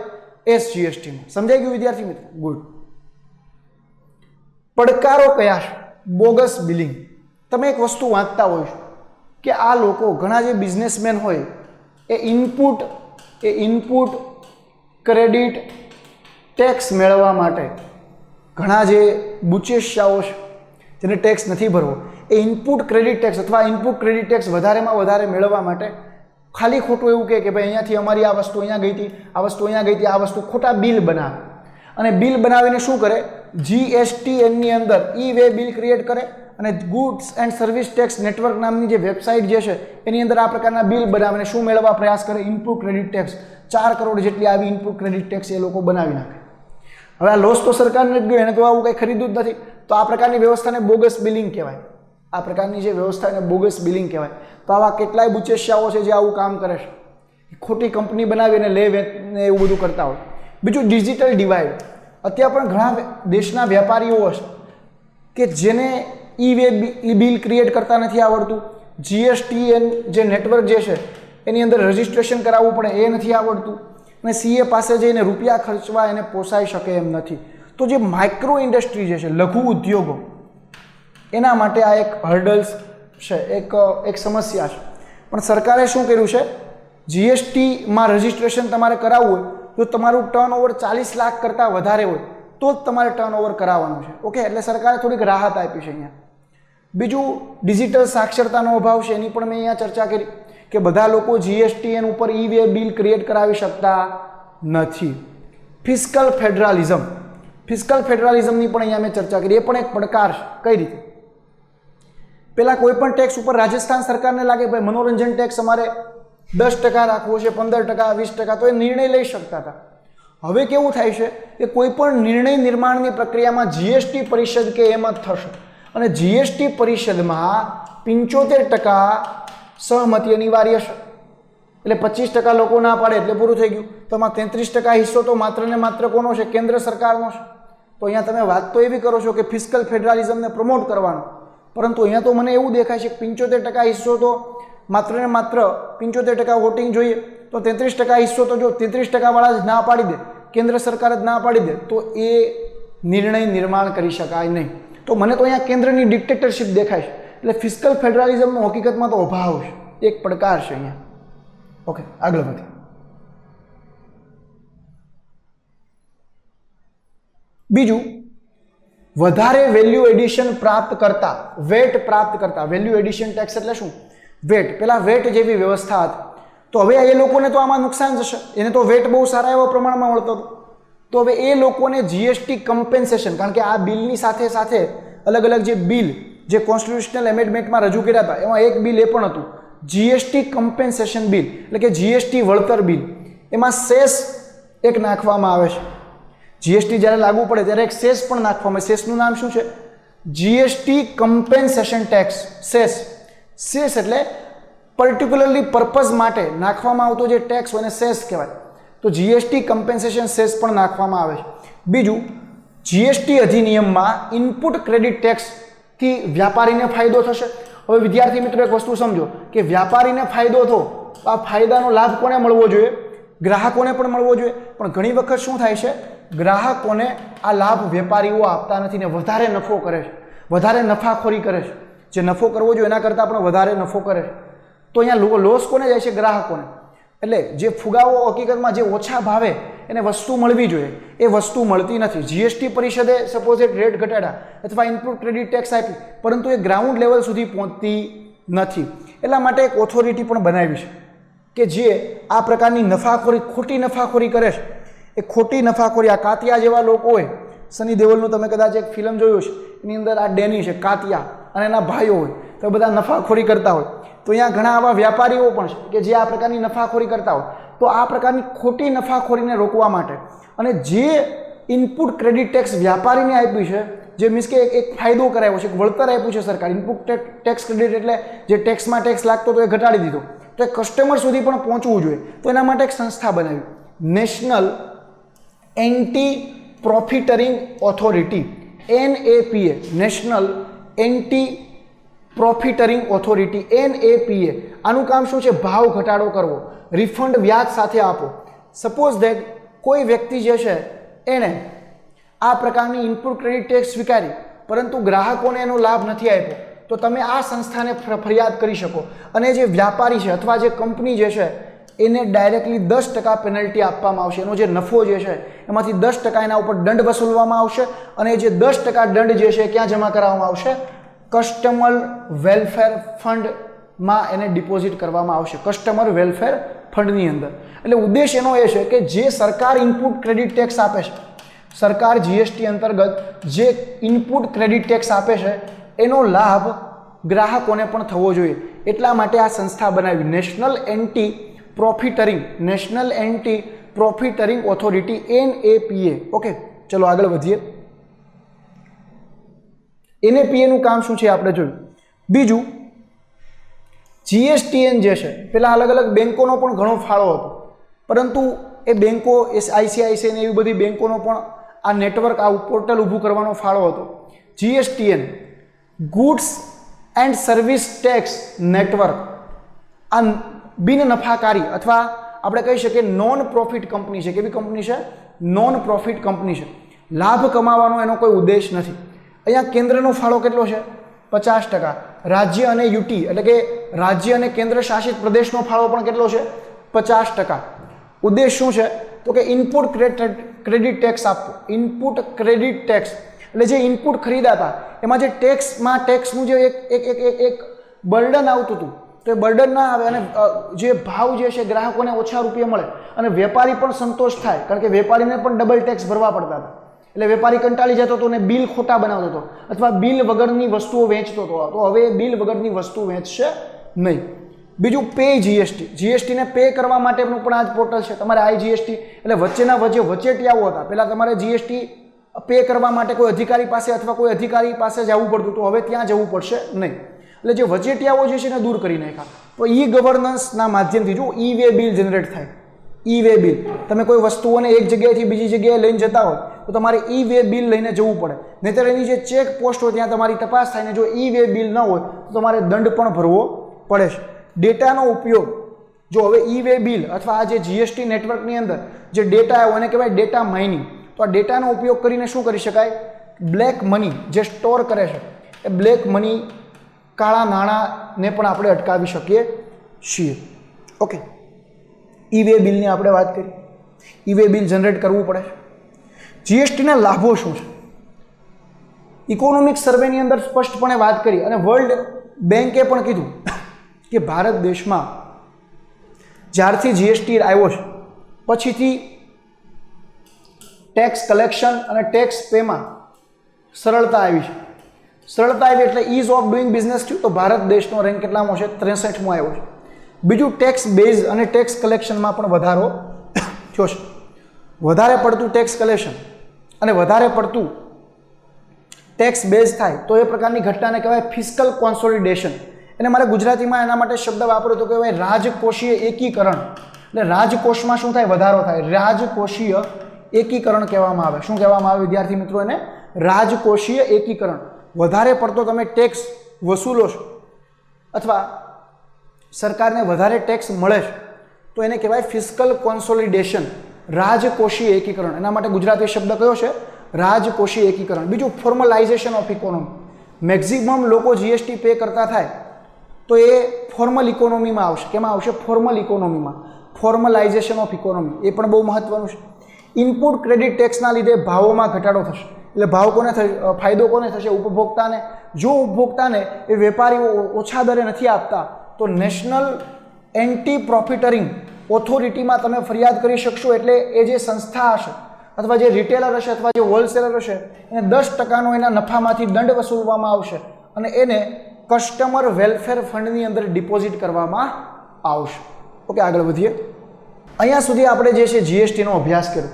Speaker 1: SGSTમાં. સમજાઈ ગયું વિદ્યાર્થી મિત્રો? ગુડ. પડકારો કયા છે? Bogus billing. તમે એક વસ્તુ વાંચતા હોય છો કે આ લોકો ઘણા જે બિઝનેસમેન હોય એ ઇનપુટ ક્રેડિટ ટેક્સ મેળવવા માટે ઘણા જે બુચેશિયાઓ છે જેને ટેક્સ નથી ભરવો, એ ઇનપુટ ક્રેડિટ ટેક્સ અથવા ઇનપુટ ક્રેડિટ ટેક્સ વધારેમાં વધારે મેળવવા માટે ખાલી ખોટું એવું કહે કે ભાઈ અહીંયાથી અમારી આ વસ્તુ અહીંયા ગઈ હતી, આ વસ્તુ અહીંયા ગઈ હતી, આ વસ્તુ ખોટા બિલ બનાવે. અને બિલ બનાવીને શું કરે? GSTNની અંદર ઈ-વે બિલ ક્રિએટ કરે અને goods and service tax network નામની જે વેબસાઇટ જે છે એની અંદર આ પ્રકારના બિલ બનાવીને શું મેળવવા પ્રયાસ કરે? Input credit tax. 4 કરોડ જેટલી આવી ઇનપુટ ક્રેડિટ ટેક્સ એ લોકો બનાવી નાખે. હવે આ લોસ તો સરકારને જ ગયો, એને તો આવું કંઈ ખરીદવું જ નથી. તો આ પ્રકારની વ્યવસ્થાને બોગસ બિલિંગ કહેવાય. આ પ્રકારની જે વ્યવસ્થા એને બોગસ બિલિંગ કહેવાય. તો આવા કેટલાય બુચેશિયાઓ છે જે આવું કામ કરે છે, ખોટી કંપની બનાવી અને લે વેચને એવું બધું કરતા હોય. બીજું ડિજિટલ ડિવાઇડ. અત્યારે પણ ઘણા દેશના વેપારીઓ હશે કે જેને ઈ-વે બિલ ક્રિએટ કરતા નથી આવડતું, GSTN જે નેટવર્ક જે છે એની અંદર રજિસ્ટ્રેશન કરાવવું પડે એ નથી આવડતું, અને CA પાસે જઈને રૂપિયા ખર્ચવા એને પોસાઈ શકે એમ નથી. તો જે માઇક્રો ઇન્ડસ્ટ્રી જે છે, લઘુ ઉદ્યોગો, એના માટે આ એક હર્ડલ્સ છે, એક સમસ્યા છે. પણ સરકારે શું કર્યું છે? GSTમાં રજિસ્ટ્રેશન તમારે કરાવવું હોય તો તમારું ટર્નઓવર 40 લાખ કરતાં વધારે હોય તો જ તમારે ટર્નઓવર કરાવવાનું છે. ઓકે, એટલે સરકારે થોડીક રાહત આપી છે અહીંયા. બીજું ડિજિટલ સાક્ષરતાનો અભાવ છે, એની પણ મેં અહીંયા ચર્ચા કરી કે બધા લોકો GSTN ઉપર ઈ-વે બિલ ક્રિએટ કરાવી શકતા નથી. ફિસ્કલ ફેડરલિઝમની પણ અહીંયા મેં ચર્ચા કરી. એ પણ એક પડકાર છે. કઈ રીતે? પહેલાં કોઈ પણ ટેક્સ ઉપર રાજસ્થાન સરકારને લાગે ભાઈ મનોરંજન ટેક્સ અમારે 10% રાખવો છે, 15%, 20%, તો એ નિર્ણય લઈ શકતા હતા. હવે કેવું થાય છે કે કોઈ પણ નિર્ણય નિર્માણની પ્રક્રિયામાં GST પરિષદ કે એમ જ થશે, અને GST પરિષદમાં 75% સહમતિ અનિવાર્ય છે. એટલે 25% લોકો ના પાડે એટલે પૂરું થઈ ગયું. તો આમાં 33% હિસ્સો તો માત્ર ને માત્ર કોનો છે? કેન્દ્ર સરકારનો છે. તો અહીંયા તમે વાત તો એવી કરો છો કે ફિસ્કલ ફેડરલિઝમને પ્રમોટ કરવાનો, પરંતુ અહીંયા તો મને એવું દેખાય છે કે 75% હિસ્સો તો માત્ર ને માત્ર 75% વોટિંગ જોઈએ. તો 33% હિસ્સો તો જો 33% વાળા જ ના પાડી દે, કેન્દ્ર સરકાર જ ના પાડી દે, તો એ નિર્ણય નિર્માણ કરી શકાય નહીં. તો મને તો અહીંયા કેન્દ્રની ડિક્ટેટરશિપ દેખાય છે. એટલે ફિસ્કલ ફેડરલિઝમનો હકીકતમાં તો અભાવ છે, એક પડકાર છે અહીંયા. ઓકે, આગળ વધીએ. બીજું, વધારે વેલ્યુ એડિશન પ્રાપ્ત કરતા, વેટ પ્રાપ્ત કરતા. વેલ્યુ એડિશન ટેક્સ એટલે શું? વેટ. પેલા વેટ જેવી વ્યવસ્થા હતી, તો હવે એ લોકોને તો આમાં નુકસાન જશે. એને તો વેટ બહુ સારા એવા પ્રમાણમાં મળતો હતો. તો હવે એ લોકોને જીએસટી કમ્પેન્સેશન, કારણ કે આ બિલની સાથે સાથે અલગ અલગ જે બિલ જે કોન્સ્ટિટ્યુશનલ એમેન્ડમેન્ટમાં રજૂ કર્યા હતા, એમાં એક બિલ એ પણ હતું, જીએસટી કમ્પેન્સેશન બિલ, એટલે કે જીએસટી વળતર બિલ. એમાં સેસ એક નાખવામાં આવે છે. જીએસટી જ્યારે લાગુ પડે ત્યારે એક સેસ પણ નાખવામાં આવે. સેસનું નામ શું છે? GST compensation tax. સેસ એટલે પર્ટિક્યુલરલી પર્પઝ માટે નાખવામાં આવતો જે ટેક્સ હોય એને સેસ કહેવાય. તો જીએસટી કમ્પેન્સેશન સેસ પણ નાખવામાં આવે છે. બીજું, જીએસટી અધિનિયમમાં ઇનપુટ ક્રેડિટ ટેક્સથી વ્યાપારીને ફાયદો થશે. હવે વિદ્યાર્થી મિત્રો એક વસ્તુ સમજો કે વ્યાપારીને ફાયદો થયો, આ ફાયદાનો લાભ કોને મળવો જોઈએ? ગ્રાહકોને પણ મળવો જોઈએ. પણ ઘણી વખત શું થાય છે? ગ્રાહકોને આ લાભ વેપારીઓ આપતા નથી ને વધારે નફો કરે છે, વધારે નફાખોરી કરે છે. જે નફો કરવો જોઈએ એના કરતાં પણ વધારે નફો કરે છે. તો અહીંયા લોસ કોને જાય છે? ગ્રાહકોને. એટલે જે ફુગાવો હકીકતમાં જે ઓછા ભાવે એને વસ્તુ મળવી જોઈએ એ વસ્તુ મળતી નથી. જીએસટી પરિષદે સપોઝ એક રેટ ઘટાડ્યા અથવા ઇનપુટ ક્રેડિટ ટેક્સ આપી, પરંતુ એ ગ્રાઉન્ડ લેવલ સુધી પહોંચતી નથી. એટલા માટે એક ઓથોરિટી પણ બનાવી છે કે જે આ પ્રકારની નફાખોરી, ખોટી નફાખોરી કરે છે. એ ખોટી નફાખોરી, આ કાતિયા જેવા લોકો હોય, સની દેઓલનું તમે કદાચ એક ફિલ્મ જોયું છે, એની અંદર આ ડેની છે કાતિયા અને એના ભાઈઓ હોય, તો બધા નફાખોરી કરતા હોય. તો અહીંયા ઘણા આવા વ્યાપારીઓ પણ છે કે જે આ પ્રકારની નફાખોરી કરતા હોય. તો આ પ્રકારની ખોટી નફાખોરીને રોકવા માટે અને જે ઇનપુટ ક્રેડિટ ટેક્સ વ્યાપારીને આપ્યું છે, જે મીન્સ કે એક ફાયદો કરાવ્યો છે, એક વળતર આપ્યું છે સરકાર. ઇનપુટ ટેક્સ ક્રેડિટ એટલે જે ટેક્સમાં ટેક્સ લાગતો તો એ ઘટાડી દીધો, તો એ કસ્ટમર સુધી પણ પહોંચવું જોઈએ. તો એના માટે એક સંસ્થા બનાવી, national anti profiteering authority, NAPA, national anti profiteering authority, NAPA. આનું કામ શું છે? ભાવ ઘટાડો કરવો, રિફંડ વ્યાજ સાથે આપો. સપોઝ દેટ કોઈ વ્યક્તિ જે છે એણે આ પ્રકારની ઇનપુટ ક્રેડિટ ટેક્સ સ્વીકારી પરંતુ ગ્રાહકોને એનો લાભ નથી આપ્યો, તો તમે આ સંસ્થાને ફરિયાદ કરી શકો અને જે વ્યાપારી છે અથવા જે કંપની જે છે એને ડાયરેક્ટલી 10% પેનલ્ટી આપવામાં આવશે. એનો જે નફો જે છે એમાંથી 10% એના ઉપર દંડ વસૂલવામાં આવશે અને જે 10% દંડ જે છે ક્યાં જમા કરાવવામાં આવશે? કસ્ટમર વેલફેર ફંડમાં એને ડિપોઝિટ કરવામાં આવશે, કસ્ટમર વેલફેર ફંડની અંદર. એટલે ઉદ્દેશ એનો એ છે કે જે સરકાર ઇનપુટ ક્રેડિટ ટેક્સ આપે છે, સરકાર જીએસટી અંતર્ગત જે ઇનપુટ ક્રેડિટ ટેક્સ આપે છે એનો લાભ ગ્રાહકોને પણ થવો જોઈએ. એટલા માટે આ સંસ્થા બનાવી, national anti profiteering authority, NAPA. Okay, ચલો આગળ વધીએ. NAPA નું કામ શું છે આપણે જોયું. બીજું, GSTN જે છે, પેલા અલગ અલગ બેંકોનો પણ ઘણો ફાળો હતો, પરંતુ એ બેંકો, ICICI ને એવી બધી બેંકોનો પણ આ નેટવર્ક, આ પોર્ટલ ઊભું કરવાનો ફાળો હતો. GSTN, goods and service tax network, આ બિન નફાકારી અથવા આપણે કહી શકીએ નોન પ્રોફિટ કંપની છે. કેવી કંપની છે? નોન પ્રોફિટ કંપની છે. લાભ કમાવાનો એનો કોઈ ઉદ્દેશ નથી. અહીંયા કેન્દ્રનો ફાળો કેટલો છે? 50%. રાજ્ય અને યુટી એટલે કે રાજ્ય અને કેન્દ્ર શાસિત પ્રદેશનો ફાળો પણ કેટલો છે? 50%. ઉદ્દેશ શું છે? તો કે ઇનપુટ ક્રેડિટ ટેક્સ આપવો. ઇનપુટ ક્રેડિટ ટેક્સ એટલે જે ઇનપુટ ખરીદાતા એમાં જે ટેક્સનું જે એક બર્ડન આવતું હતું, તો એ બર્ડન ના આવે અને જે ભાવ જે છે ગ્રાહકોને ઓછા રૂપિયા મળે અને વેપારી પણ સંતોષ થાય, કારણ કે વેપારીને પણ ડબલ ટેક્સ ભરવા પડતા હતા. એટલે વેપારી કંટાળી જતો હતો અને બિલ ખોટા બનાવતો હતો અથવા બિલ વગરની વસ્તુઓ વેચતો હતો. તો હવે બિલ વગરની વસ્તુ વેચશે નહીં. બીજું, પે જીએસટી. જીએસટીને પે કરવા માટેનું પણ આ જ પોર્ટલ છે. તમારે IGST એટલે વચ્ચેના વચેટિયાઓ હતા. પહેલાં તમારે જીએસટી પે કરવા માટે કોઈ અધિકારી પાસે અથવા કોઈ અધિકારી પાસે જવું પડતું, તો હવે ત્યાં જવું પડશે નહીં. એટલે જે વચેટિયાઓ જે છે એને દૂર કરી નાખ્યા. તો ઈ ગવર્નન્સના માધ્યમથી જો ઈ વે બિલ જનરેટ થાય. ઈ વે બિલ, તમે કોઈ વસ્તુઓને એક જગ્યાએથી બીજી જગ્યાએ લઈને જતા હોય તો તમારે ઈ વે બિલ લઈને જવું પડે, નહીંતર એની જે ચેક પોસ્ટ હોય ત્યાં તમારી તપાસ થાય ને જો ઈ વે બિલ ન હોય તો તમારે દંડ પણ ભરવો પડે છે. ડેટાનો ઉપયોગ, જો હવે ઈ વે બિલ અથવા આ જે જીએસટી નેટવર્કની અંદર જે ડેટા આવ્યો એને કહેવાય ડેટા માઇનિંગ. તો આ ડેટાનો ઉપયોગ કરીને શું કરી શકાય? બ્લેક મની જે સ્ટોર કરે છે એ બ્લેક મની, કાળા નાણાંને પણ આપણે અટકાવી શકીએ છીએ. ઓકે, ઈ વે બિલની આપણે વાત કરી. ઈ વે બિલ જનરેટ કરવું પડે છે. જીએસટીના લાભો શું છે? ઇકોનોમિક સર્વેની અંદર સ્પષ્ટપણે વાત કરી અને વર્લ્ડ બેન્કે પણ કીધું કે ભારત દેશમાં જ્યારથી જીએસટી આવ્યો છે પછીથી ટેક્સ કલેક્શન અને ટેક્સ પેમાં સરળતા આવી છે. સરળતા આવી એટલે ઇઝ ઓફ ડુઈંગ બિઝનેસ થયું. તો ભારત દેશનો રેન્ક કેટલામો છે? 63મો આવ્યો છે. બીજું ટેક્સ બેઝ અને ટેક્સ કલેક્શનમાં પણ વધારો થયો છે. વધારે પડતું ટેક્સ કલેક્શન અને વધારે પડતું ટેક્સ બેઝ થાય તો એ પ્રકારની ઘટનાને કહેવાય ફિસ્કલ કોન્સોલિડેશન. એને મારે ગુજરાતીમાં એના માટે શબ્દ વાપરો તો કહેવાય રાજકોષીય એકીકરણ. એટલે રાજકોષમાં શું થાય? વધારો થાય. રાજકોષીય એકીકરણ કહેવામાં આવે. શું કહેવામાં આવે વિદ્યાર્થી મિત્રો? એને રાજકોષીય એકીકરણ. વધારે પડતો તમે ટેક્સ વસૂલો છો અથવા સરકારને વધારે ટેક્સ મળે છે તો એને કહેવાય ફિસ્કલ કોન્સોલિડેશન, રાજકોષીય એકીકરણ. એના માટે ગુજરાતી શબ્દ કયો છે? રાજકોષીય એકીકરણ. બીજું ફોર્મલાઇઝેશન ઓફ ઇકોનોમી. મેક્સિમમ લોકો જીએસટી પે કરતા થાય તો એ ફોર્મલ ઇકોનોમીમાં આવશે. કેમાં આવશે? ફોર્મલ ઇકોનોમીમાં. ફોર્મલાઇઝેશન ઓફ ઇકોનોમી એ પણ બહુ મહત્વનું છે. ઇનપુટ ક્રેડિટ ટેક્સના લીધે ભાવોમાં ઘટાડો થશે. એટલે ભાવ કોને થશે? ફાયદો કોને થશે? ઉપભોક્તાને. જો ઉપભોક્તાને એ વેપારીઓ ઓછા દરે નથી આપતા તો નેશનલ એન્ટી પ્રોફિટરિંગ ઓથોરિટીમાં તમે ફરિયાદ કરી શકશો. એટલે એ જે સંસ્થા હશે અથવા જે રિટેલર હશે અથવા જે હોલસેલર હશે એને 10% એના નફામાંથી દંડ વસૂલવામાં આવશે અને એને કસ્ટમર વેલફેર ફંડની અંદર ડિપોઝિટ કરવામાં આવશે. ઓકે, આગળ વધીએ. અહીંયા સુધી આપણે જે છે જીએસટીનો અભ્યાસ કર્યો.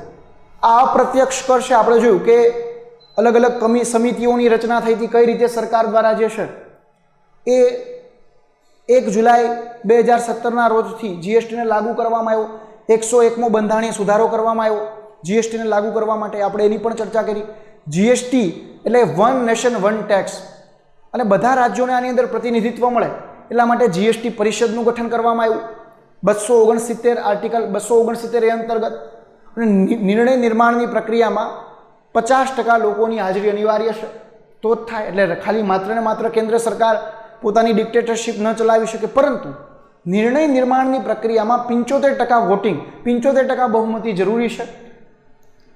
Speaker 1: આ અપ્રત્યક્ષ કર છે. આપણે જોયું કે અલગ અલગ સમિતિઓની રચના થઈ હતી, કઈ રીતે સરકાર દ્વારા જે છે એ 1 જુલાઈ 2017ના રોજથી જીએસટીને લાગુ કરવામાં આવ્યો. 101મો બંધારણીય સુધારો કરવામાં આવ્યો જીએસટીને લાગુ કરવા માટે. આપણે એની પણ ચર્ચા કરી. જીએસટી એટલે વન નેશન વન ટેક્સ અને બધા રાજ્યોને આની અંદર પ્રતિનિધિત્વ મળે એટલા માટે જીએસટી પરિષદનું ગઠન કરવામાં આવ્યું. 269 આર્ટિકલ 269 એ અંતર્ગત નિર્ણય નિર્માણની પ્રક્રિયામાં 50% લોકોની હાજરી અનિવાર્ય છે તો જ થાય. એટલે ખાલી માત્ર ને માત્ર કેન્દ્ર સરકાર પોતાની ડિક્ટેટરશીપ ન ચલાવી શકે, પરંતુ નિર્ણય નિર્માણની પ્રક્રિયામાં 75% વોટિંગ, 75% બહુમતી જરૂરી છે.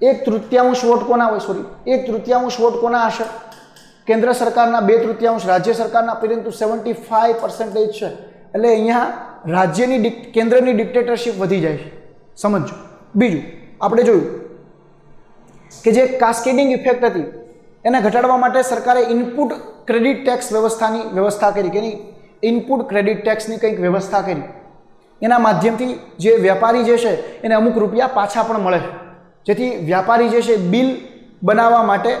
Speaker 1: 1/3 વોટ કોના હોય? સોરી, 1/3 વોટ કોના હશે? કેન્દ્ર સરકારના, 2/3 રાજ્ય સરકારના, પરંતુ 75% છે. એટલે અહીંયા રાજ્યની કેન્દ્રની ડિક્ટેટરશીપ વધી જાય છે. સમજો. બીજું આપણે જોયું કે જે કાસ્કેડિંગ ઇફેક્ટ હતી એને ઘટાડવા માટે સરકારે ઇનપુટ ક્રેડિટ ટેક્સ વ્યવસ્થાની વ્યવસ્થા કરી. કે એની ઇનપુટ ક્રેડિટ ટેક્સની કંઈક વ્યવસ્થા કરી. એના માધ્યમથી જે વ્યાપારી જે છે એને અમુક રૂપિયા પાછા પણ મળે છે, જેથી વ્યાપારી જે છે બિલ બનાવવા માટે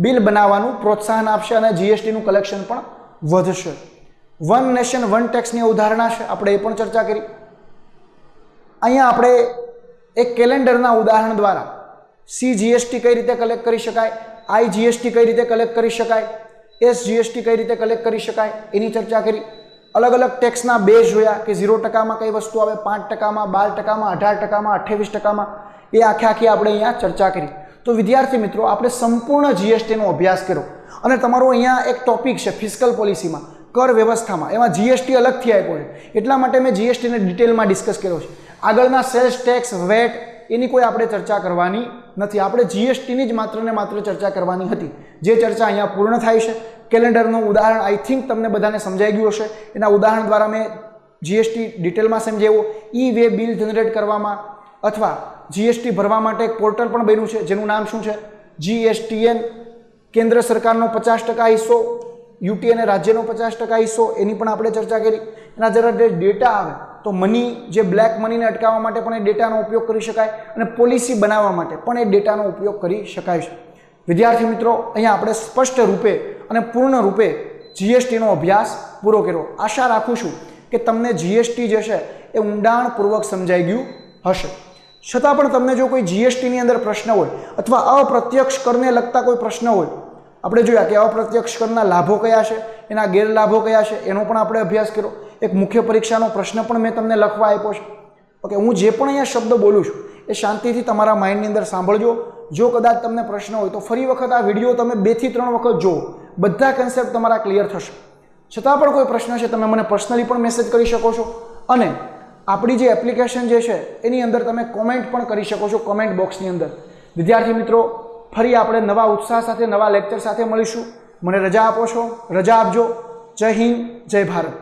Speaker 1: બિલ બનાવવાનું પ્રોત્સાહન આપશે અને જીએસટીનું કલેક્શન પણ વધશે. વન નેશન વન ટેક્સની ઉદાહરણા છે, આપણે એ પણ ચર્ચા કરી. અહીંયા આપણે એક કેલેન્ડરના ઉદાહરણ દ્વારા સીજીએસટી કઈ રીતે કલેક્ટ કરી શકાય, આઈજીએસટી કઈ રીતે કલેક્ટ કરી શકાય, એસજીએસટી કઈ રીતે કલેક્ટ કરી શકાય એની ચર્ચા કરી. અલગ અલગ ટેક્સના બેઝ જોયા કે 0%માં કઈ વસ્તુ આવે, 5%માં, 12%માં, 18%માં, 28%માં, એ આખી આપણે અહીંયા ચર્ચા કરી. તો વિદ્યાર્થી મિત્રો, આપણે સંપૂર્ણ જીએસટીનો અભ્યાસ કર્યો અને તમારો અહીંયા એક ટોપિક છે ફિસ્કલ પોલિસીમાં, કર વ્યવસ્થામાં, એમાં જીએસટી અલગથી આપ્યો છે. એટલા માટે મેં જીએસટીને ડિટેલમાં ડિસ્કસ કર્યો છે. આગળના સેલ્સ ટેક્સ, વેટ એની કોઈ આપણે ચર્ચા કરવાની નથી. આપણે જીએસટીની જ માત્ર ને માત્ર ચર્ચા કરવાની હતી, જે ચર્ચા અહીંયા પૂર્ણ થાય છે. કેલેન્ડરનું ઉદાહરણ આઈ થિંક તમને બધાને સમજાઈ ગયું હશે. એના ઉદાહરણ દ્વારા મેં જીએસટી ડિટેલમાં સમજાવ્યું. ઈ વે બિલ જનરેટ કરવામાં અથવા જીએસટી ભરવા માટે એક પોર્ટલ પણ બન્યું છે જેનું નામ શું છે? જીએસટીએન. કેન્દ્ર સરકારનો 50% હિસ્સો, યુટી અને રાજ્યનો 50% હિસ્સો, એની પણ આપણે ચર્ચા કરી. એના જરા ડેટા આવે તો મની, જે બ્લેક મનીને અટકાવવા માટે પણ એ ડેટાનો ઉપયોગ કરી શકાય અને પોલિસી બનાવવા માટે પણ એ ડેટાનો ઉપયોગ કરી શકાય છે. વિદ્યાર્થી મિત્રો, અહીંયા આપણે સ્પષ્ટ રૂપે અને પૂર્ણ રૂપે જીએસટીનો અભ્યાસ પૂરો કર્યો। આશા રાખું છું કે તમને જીએસટી જે છે એ ઊંડાણપૂર્વક સમજાઈ ગયું હશે। છતાં પણ તમને જો કોઈ જીએસટીની અંદર પ્રશ્ન હોય અથવા અપ્રત્યક્ષ કરને લગતા કોઈ પ્રશ્ન હોય, આપણે જોયા કે અપ્રત્યક્ષ કરના લાભો કયા છે, એના ગેરલાભો કયા છે, એનો પણ આપણે અભ્યાસ કર્યો। એક મુખ્ય પરીક્ષાનો પ્રશ્ન પણ મેં તમને લખવા આપ્યો છે। ઓકે, હું જે પણ અહીંયા શબ્દ બોલું છું એ શાંતિથી તમારા માઇન્ડની અંદર સાંભળજો। જો કદાચ તમને પ્રશ્ન હોય તો ફરી વખત આ વિડીયો તમે 2 થી 3 વખત જુઓ, બધા કન્સેપ્ટ તમારા ક્લિયર થશે। છતાં પણ કોઈ પ્રશ્ન છે તમે મને પર્સનલી પણ મેસેજ કરી શકો છો, અને આપણી જે એપ્લિકેશન જે છે એની અંદર તમે કોમેન્ટ પણ કરી શકો છો, કોમેન્ટ બોક્સની અંદર। વિદ્યાર્થી મિત્રો, ફરી આપણે નવા ઉત્સાહ સાથે નવા લેક્ચર સાથે મળીશું। મને રજા આપો છો, રજા આપજો। જય હિન્દ, જય ભારત।